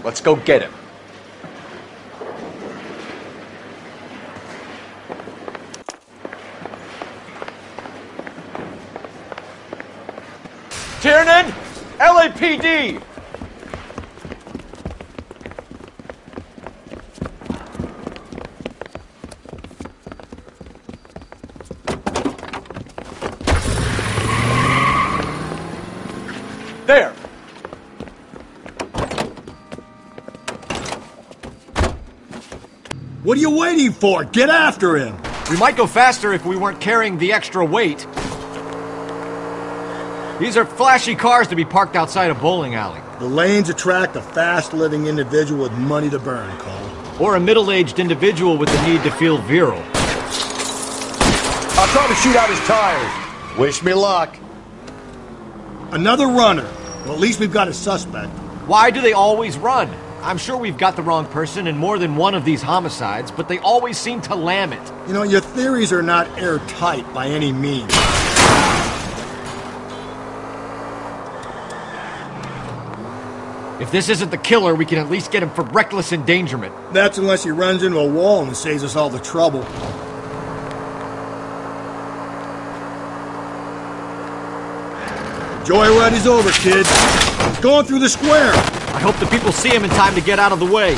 Let's go get him. Tiernan! LAPD! There! What are you waiting for? Get after him! We might go faster if we weren't carrying the extra weight. These are flashy cars to be parked outside a bowling alley. The lanes attract a fast-living individual with money to burn, Cole. Or a middle-aged individual with the need to feel virile. I'll try to shoot out his tires. Wish me luck. Another runner. Well, at least we've got a suspect. Why do they always run? I'm sure we've got the wrong person in more than one of these homicides, but they always seem to lam it. You know, your theories are not airtight by any means. If this isn't the killer, we can at least get him for reckless endangerment. That's unless he runs into a wall and saves us all the trouble. Joyride is over, kid. He's going through the square. I hope the people see him in time to get out of the way.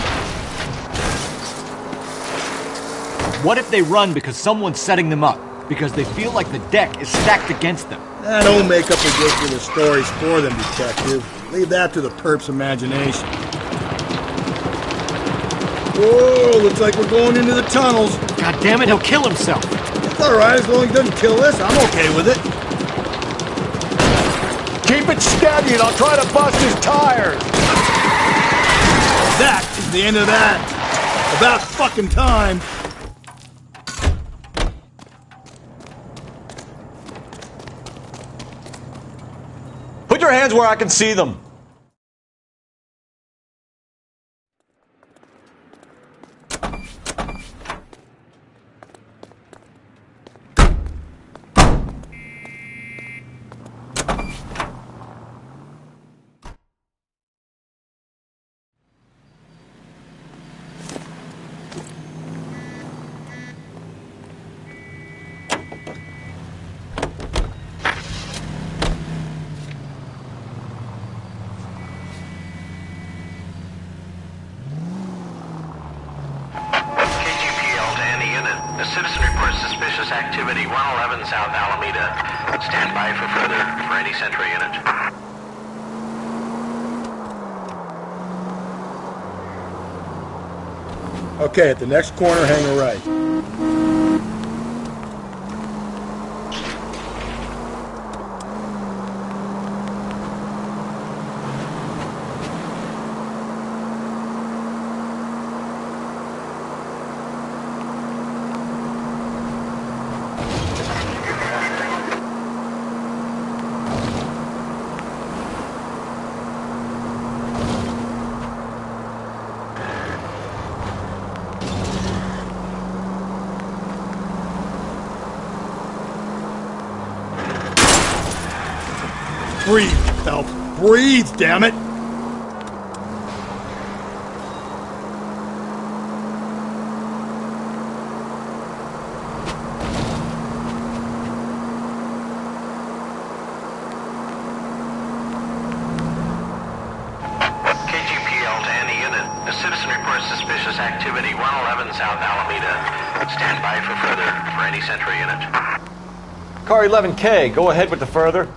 What if they run because someone's setting them up? Because they feel like the deck is stacked against them? Don't make up ridiculous stories for them, detective. Leave that to the perp's imagination. Whoa, looks like we're going into the tunnels. God damn it, he'll kill himself. It's alright, as long as he doesn't kill us, I'm okay with it. Keep it steady and I'll try to bust his tires. That is the end of that. About fucking time. Put your hands where I can see them. A citizen reports suspicious activity 111 South Alameda. Stand by for further for any Central unit. Okay, at the next corner, hang a right. Breathe, Phelps. Breathe, damn it! KGPL to any unit. A citizen reports suspicious activity 111 South Alameda. Stand by for further for any Central unit. Car 11K, go ahead with the further.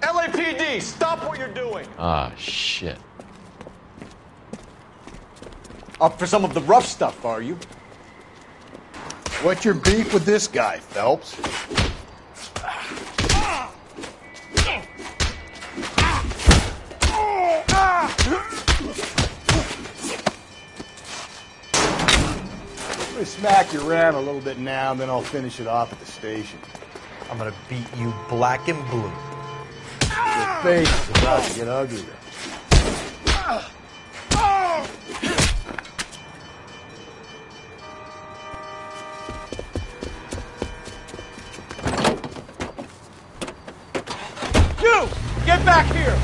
LAPD, stop what you're doing! Ah, shit. Up for some of the rough stuff, are you? What's your beef with this guy, Phelps? I'm gonna smack you around a little bit now, and then I'll finish it off at the station. I'm gonna beat you black and blue. Your face is about to get uglier. You! Get back here!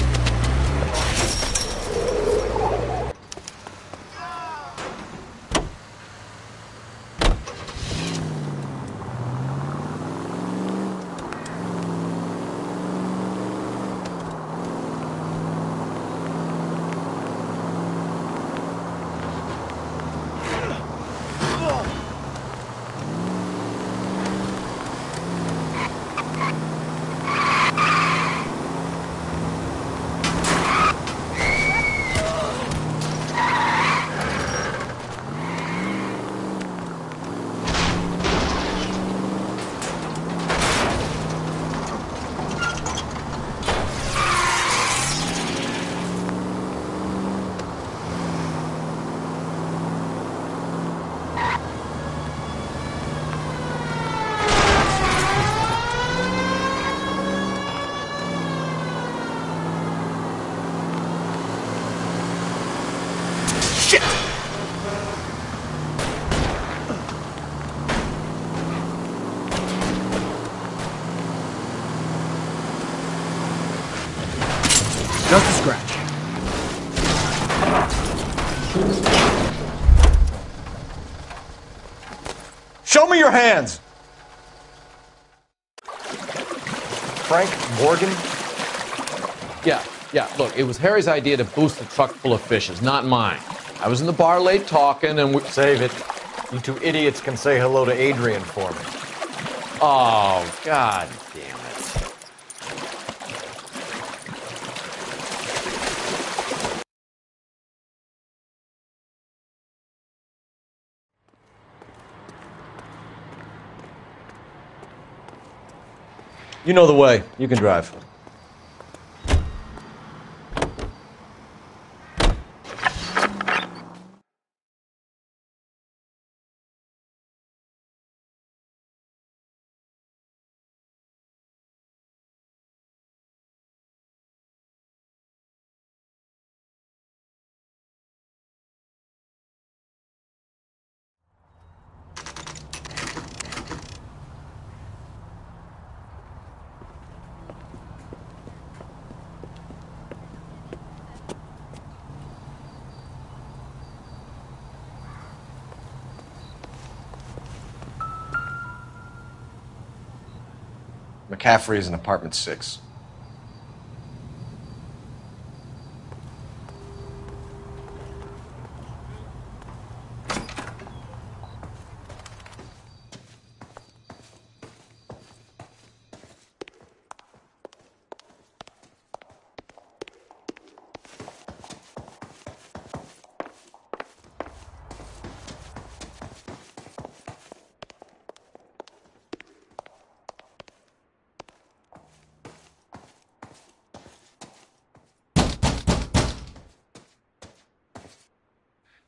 Show me your hands! Frank Morgan? Yeah, look, it was Harry's idea to boost the truck full of fishes, not mine. I was in the bar late talking and we... Save it. You two idiots can say hello to Adrian for me. Oh, God damn it. You know the way. You can drive. McCaffrey is in apartment 6.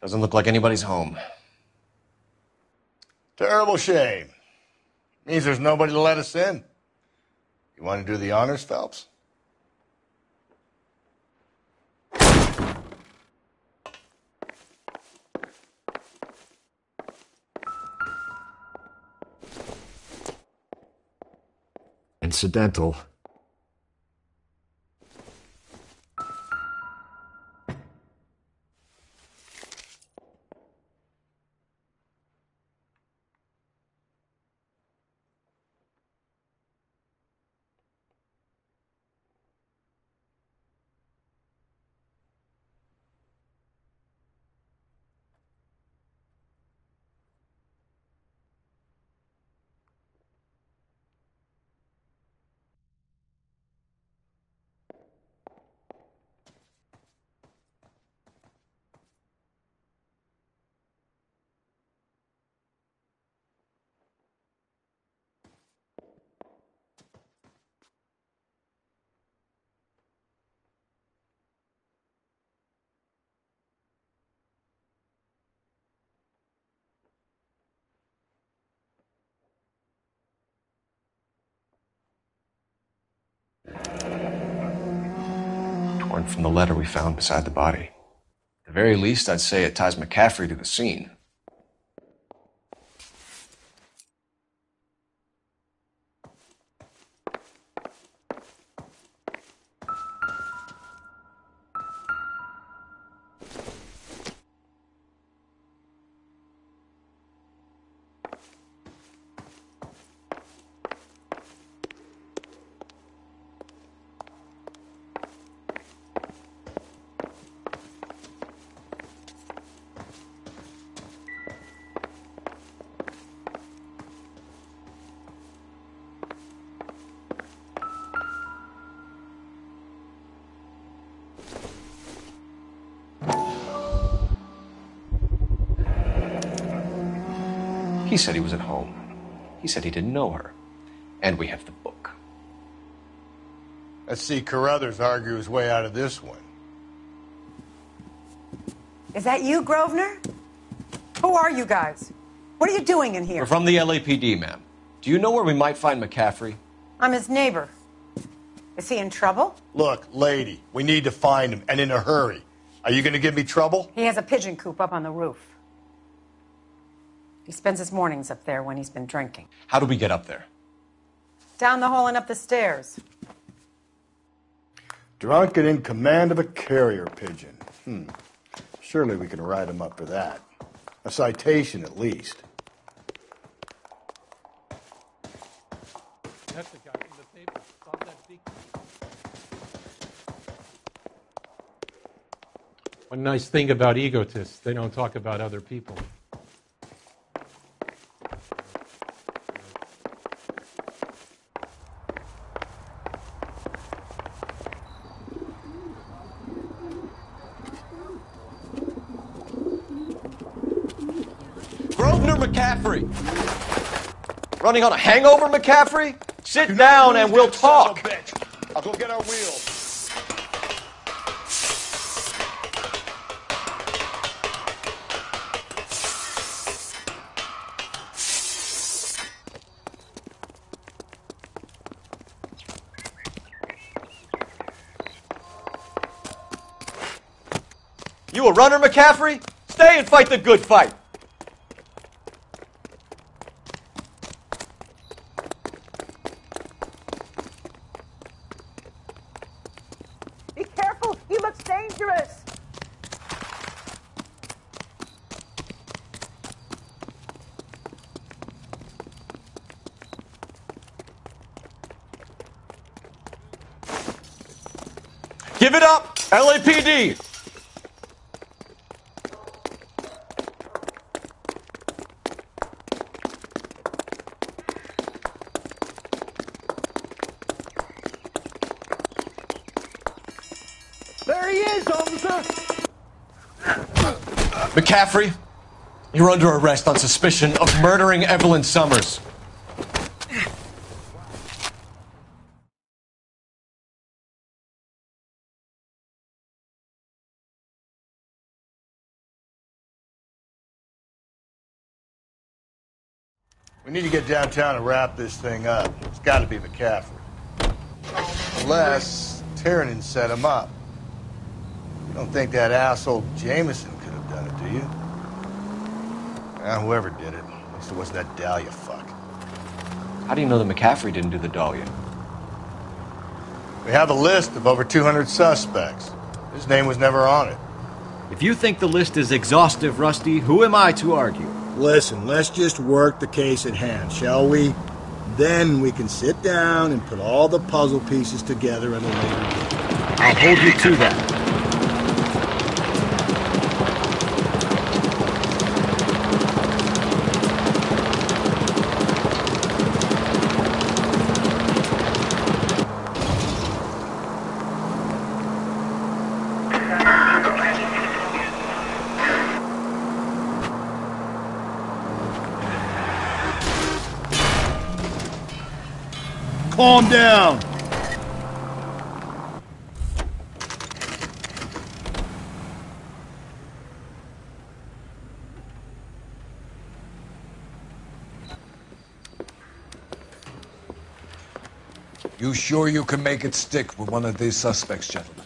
Doesn't look like anybody's home. Terrible shame. Means there's nobody to let us in. You want to do the honors, Phelps? Incidental. Torn from the letter we found beside the body. At the very least, I'd say it ties McCaffrey to the scene. He said he was at home. He said he didn't know her. And we have the book. Let's see Carruthers argue his way out of this one. Is that you, Grosvenor? Who are you guys? What are you doing in here? We're from the LAPD, ma'am. Do you know where we might find McCaffrey? I'm his neighbor. Is he in trouble? Look, lady, we need to find him, and in a hurry. Are you going to give me trouble? He has a pigeon coop up on the roof. He spends his mornings up there when he's been drinking. How do we get up there? Down the hall and up the stairs. Drunk and in command of a carrier pigeon. Surely we can write him up for that. A citation, at least. That's the guy from the paper. Saw that big... One nice thing about egotists, they don't talk about other people. Grosvenor McCaffrey! Running on a hangover, McCaffrey? Sit down and we'll talk. I'll go get our wheels. You a runner, McCaffrey? Stay and fight the good fight. Be careful! He looks dangerous! Give it up, LAPD! There he is, officer! McCaffrey, you're under arrest on suspicion of murdering Evelyn Summers. We need to get downtown and wrap this thing up. It's got to be McCaffrey. Unless Tiernan set him up. You don't think that asshole Jameson could have done it, do you? Whoever did it. At least it wasn't that Dahlia fuck. How do you know that McCaffrey didn't do the Dahlia? We have a list of over 200 suspects. His name was never on it. If you think the list is exhaustive, Rusty, who am I to argue? Listen, let's just work the case at hand, shall we? Then we can sit down and put all the puzzle pieces together at a later date. I'll hold you to that. Calm down. You sure you can make it stick with one of these suspects, gentlemen?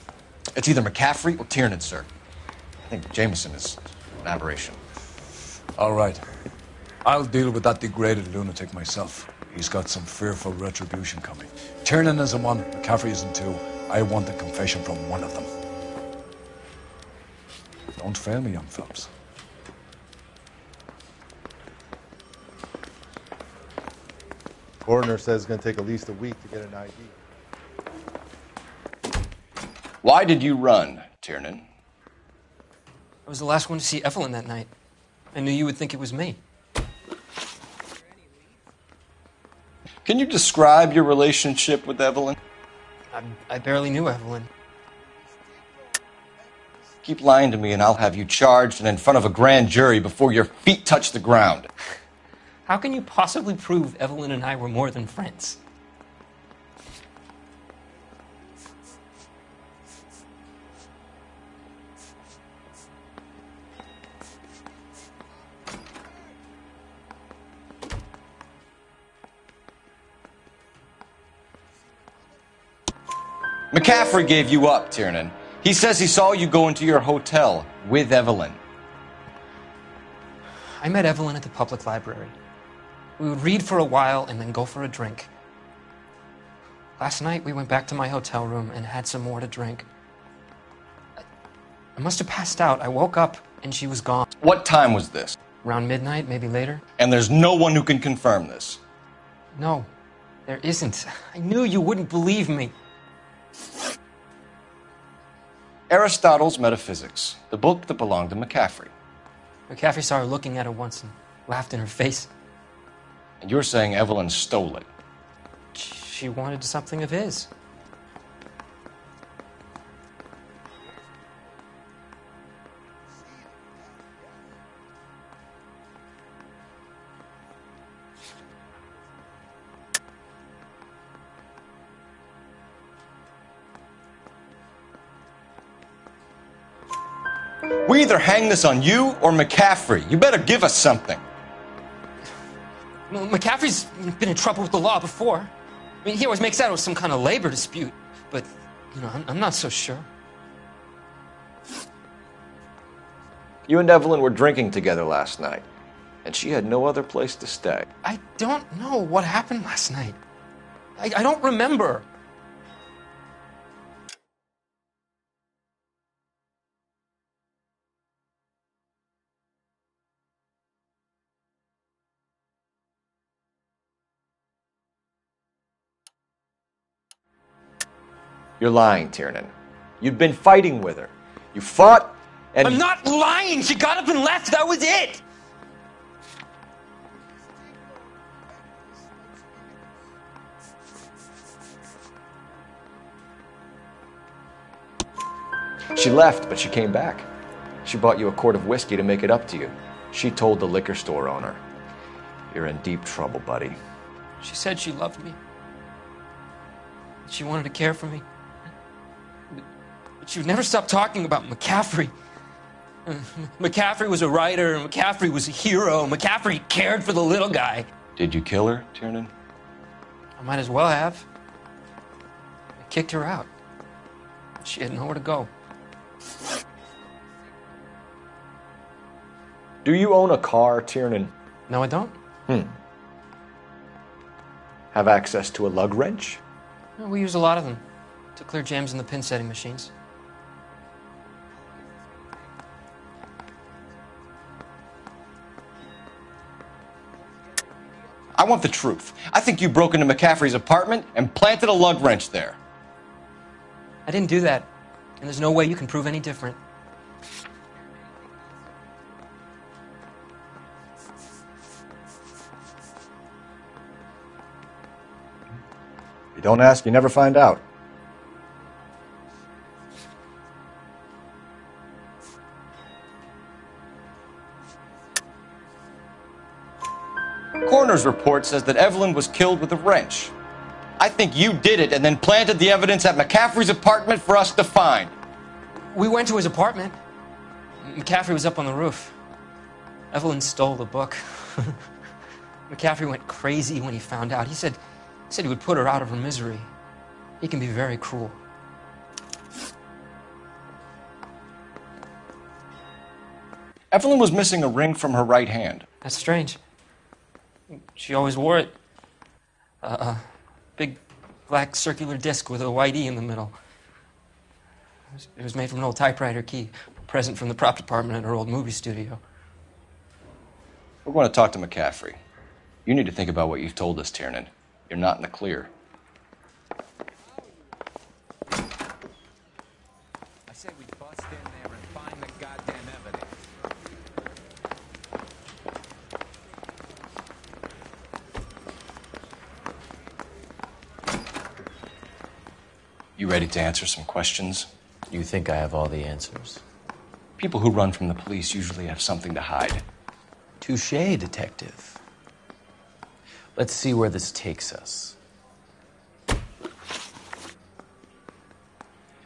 It's either McCaffrey or Tiernan, sir. I think Jameson is an aberration. All right. I'll deal with that degraded lunatic myself. He's got some fearful retribution coming. Tiernan isn't one, McCaffrey isn't two. I want a confession from one of them. Don't fail me, young Phelps. Coroner says it's going to take at least a week to get an ID. Why did you run, Tiernan? I was the last one to see Evelyn that night. I knew you would think it was me. Can you describe your relationship with Evelyn? I barely knew Evelyn. Keep lying to me and I'll have you charged and in front of a grand jury before your feet touch the ground. How can you possibly prove Evelyn and I were more than friends? McCaffrey gave you up, Tiernan. He says he saw you go into your hotel with Evelyn. I met Evelyn at the public library. We would read for a while and then go for a drink. Last night, we went back to my hotel room and had some more to drink. I must have passed out. I woke up and she was gone. What time was this? Around midnight, maybe later. And there's no one who can confirm this? No. There isn't. I knew you wouldn't believe me. Aristotle's Metaphysics, the book that belonged to McCaffrey. McCaffrey saw her looking at it once and laughed in her face. And you're saying Evelyn stole it? She wanted something of his. We either hang this on you or McCaffrey. You better give us something. Well, McCaffrey's been in trouble with the law before. I mean, he always makes out it was some kind of labor dispute, but, I'm not so sure. You and Evelyn were drinking together last night, and she had no other place to stay. I don't know what happened last night. I don't remember. You're lying, Tiernan. You'd been fighting with her. You fought, and... I'm not lying! She got up and left! That was it! She left, but she came back. She bought you a quart of whiskey to make it up to you. She told the liquor store owner. You're in deep trouble, buddy. She said she loved me. She wanted to care for me. But she would never stop talking about McCaffrey. McCaffrey was a writer, and McCaffrey was a hero. McCaffrey cared for the little guy. Did you kill her, Tiernan? I might as well have. I kicked her out. She had nowhere to go. Do you own a car, Tiernan? No, I don't. Have access to a lug wrench? No, we use a lot of them to clear jams in the pin setting machines. I want the truth. I think you broke into McCaffrey's apartment and planted a lug wrench there. I didn't do that, and there's no way you can prove any different. You don't ask, you never find out. Coroner's report says that Evelyn was killed with a wrench. I think you did it and then planted the evidence at McCaffrey's apartment for us to find. We went to his apartment. McCaffrey was up on the roof. Evelyn stole the book. McCaffrey went crazy when he found out. He said he would put her out of her misery. He can be very cruel. Evelyn was missing a ring from her right hand. That's strange. She always wore it. A big black circular disc with a white E in the middle. It was made from an old typewriter key, a present from the prop department at her old movie studio. We're going to talk to McCaffrey. You need to think about what you've told us, Tiernan. You're not in the clear. I say we bust in there and find the goddamn evidence. You ready to answer some questions? You think I have all the answers? People who run from the police usually have something to hide. Touché, detective. Let's see where this takes us.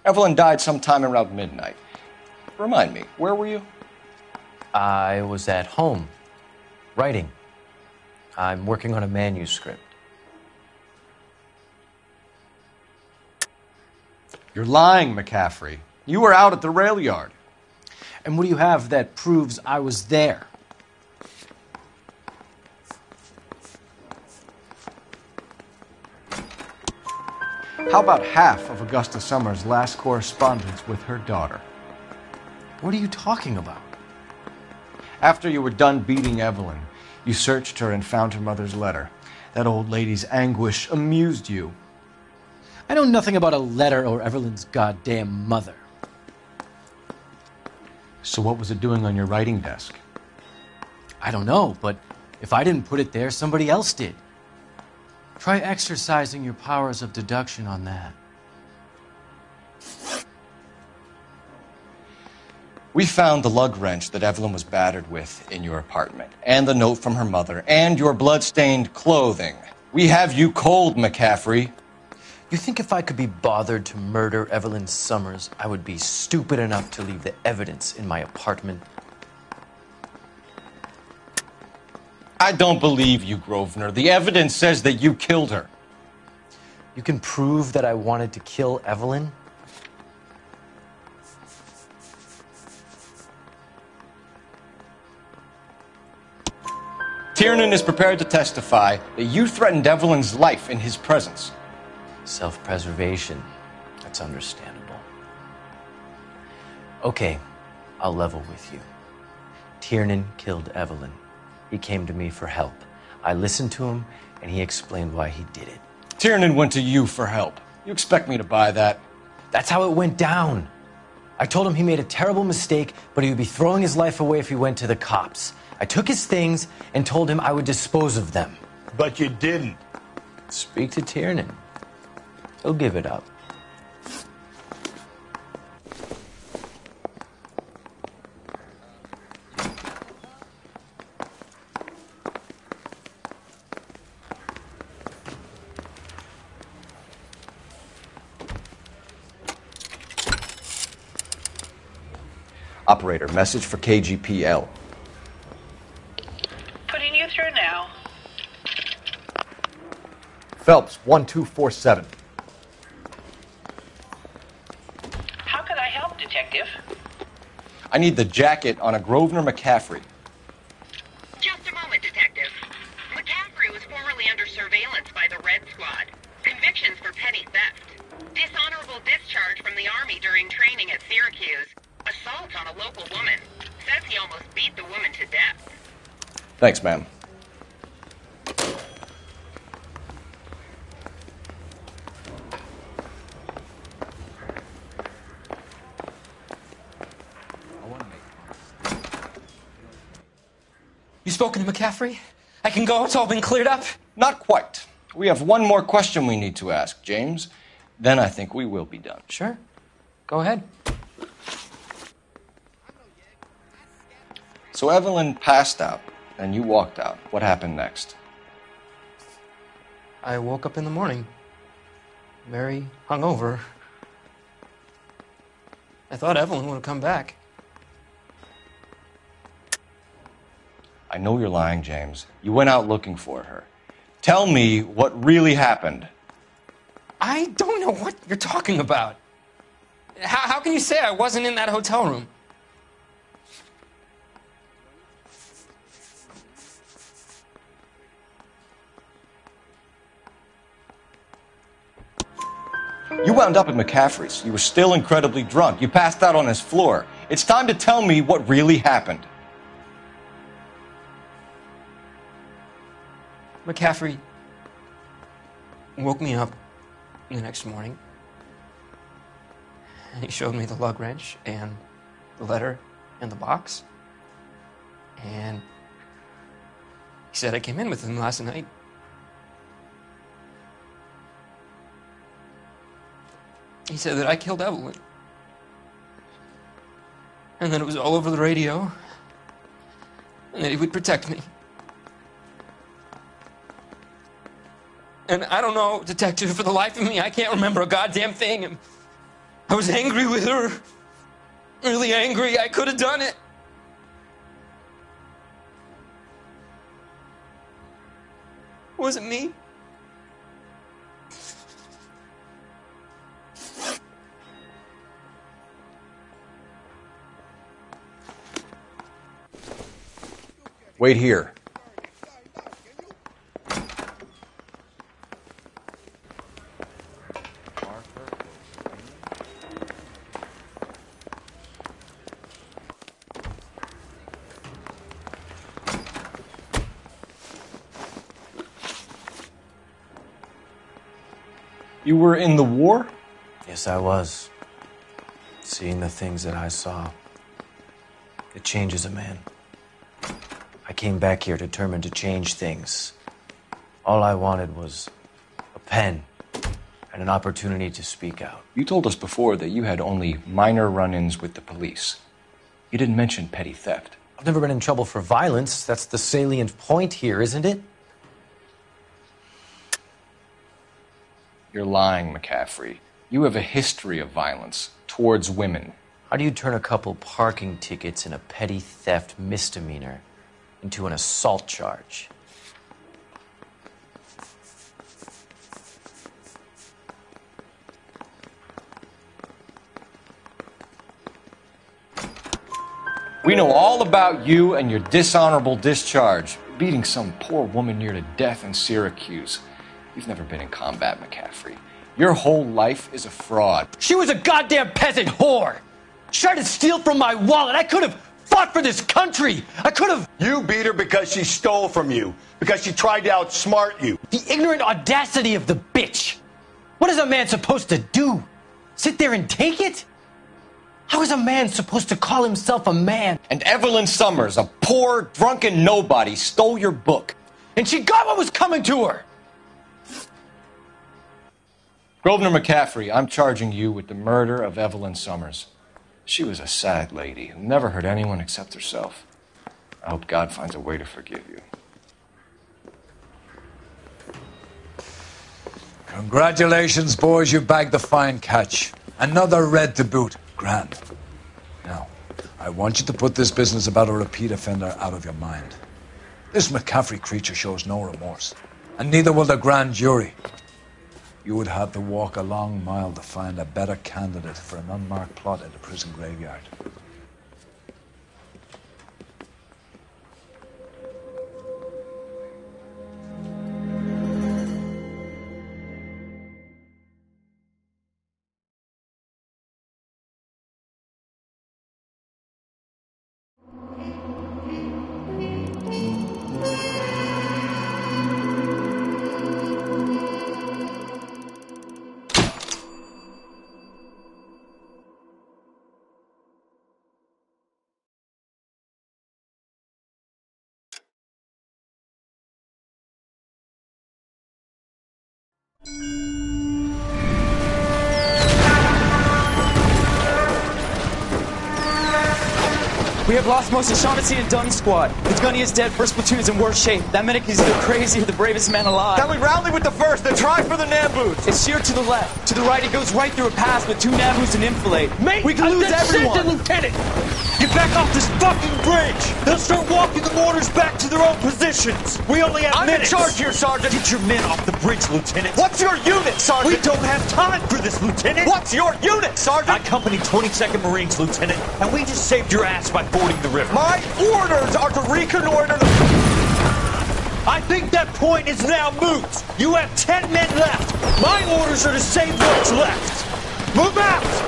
Evelyn died sometime around midnight. Remind me, where were you? I was at home, writing. I'm working on a manuscript. You're lying, McCaffrey. You were out at the rail yard. And what do you have that proves I was there? How about half of Augusta Summers' last correspondence with her daughter? What are you talking about? After you were done beating Evelyn, you searched her and found her mother's letter. That old lady's anguish amused you. I know nothing about a letter or Evelyn's goddamn mother. So what was it doing on your writing desk? I don't know, but if I didn't put it there, somebody else did. Try exercising your powers of deduction on that. We found the lug wrench that Evelyn was battered with in your apartment, and the note from her mother, and your blood-stained clothing. We have you cold, McCaffrey. You think if I could be bothered to murder Evelyn Summers, I would be stupid enough to leave the evidence in my apartment? I don't believe you, Grosvenor. The evidence says that you killed her. You can prove that I wanted to kill Evelyn? Tiernan is prepared to testify that you threatened Evelyn's life in his presence. Self-preservation. That's understandable. Okay, I'll level with you. Tiernan killed Evelyn. He came to me for help. I listened to him, and he explained why he did it. Tiernan went to you for help. You expect me to buy that? That's how it went down. I told him he made a terrible mistake, but he would be throwing his life away if he went to the cops. I took his things and told him I would dispose of them. But you didn't. Speak to Tiernan. He'll give it up. Operator, message for KGPL. Putting you through now. Phelps, 1247. How could I help, Detective? I need the jacket on a Grosvenor McCaffrey. Just a moment, Detective. McCaffrey was formerly under surveillance by the Red Squad. Convictions for petty theft. Dishonorable discharge from the Army during training at Syracuse. Assault on a local woman. Says he almost beat the woman to death. Thanks, ma'am. You spoken to McCaffrey? I can go? It's all been cleared up? Not quite. We have one more question we need to ask, James. Then I think we will be done. Sure. Go ahead. So Evelyn passed out, and you walked out. What happened next? I woke up in the morning, very hungover. I thought Evelyn would have come back. I know you're lying, James. You went out looking for her. Tell me what really happened. I don't know what you're talking about. How can you say I wasn't in that hotel room? You wound up at McCaffrey's. You were still incredibly drunk. You passed out on his floor. It's time to tell me what really happened. McCaffrey woke me up the next morning, and he showed me the lug wrench and the letter and the box, and he said I came in with him last night. He said that I killed Evelyn, and that it was all over the radio, and that he would protect me. And I don't know, Detective, for the life of me, I can't remember a goddamn thing. And I was angry with her. Really angry. I could have done it. Was it me? Wait here. You were in the war? Yes, I was. Seeing the things that I saw, it changes a man. I came back here determined to change things. All I wanted was a pen and an opportunity to speak out. You told us before that you had only minor run-ins with the police. You didn't mention petty theft. I've never been in trouble for violence. That's the salient point here, isn't it? You're lying, McCaffrey. You have a history of violence towards women. How do you turn a couple parking tickets and a petty theft misdemeanor into an assault charge? We know all about you and your dishonorable discharge, beating some poor woman near to death in Syracuse. You've never been in combat, McCaffrey. Your whole life is a fraud. She was a goddamn peasant whore! She tried to steal from my wallet! I could have fought for this country! I could have... You beat her because she stole from you. Because she tried to outsmart you. The ignorant audacity of the bitch! What is a man supposed to do? Sit there and take it? How is a man supposed to call himself a man? And Evelyn Summers, a poor, drunken nobody, stole your book. And she got what was coming to her! Grosvenor McCaffrey, I'm charging you with the murder of Evelyn Summers. She was a sad lady who never hurt anyone except herself. I hope God finds a way to forgive you. Congratulations, boys. You bagged the fine catch. Another red to boot. Grand. Now, I want you to put this business about a repeat offender out of your mind. This McCaffrey creature shows no remorse, and neither will the grand jury. You would have to walk a long mile to find a better candidate for an unmarked plot at a prison graveyard. We have lost most of Shaughnessy and Dunn's squad. The gunny is dead. First platoon is in worse shape. That medic is either crazy or the bravest man alive. Then we rally with the first and try for the Nambus. It's sheer to the left. To the right, it goes right through a pass with 2 Nambus and enfilade. Mate, we can lose everyone. Lieutenant, get back off this fucking bridge. They'll start walking the mortars back to their own positions. We only have minutes. I'm in charge here, Sergeant. Get your men off the bridge, Lieutenant. What's your unit, Sergeant? We don't have time for this, Lieutenant. What's your unit, Sergeant? I company 22nd Marines, Lieutenant, and we just saved your ass by fording the river. My orders are to reconnoiter the... I think that point is now moot. You have 10 men left. My orders are to save what's left. Move out!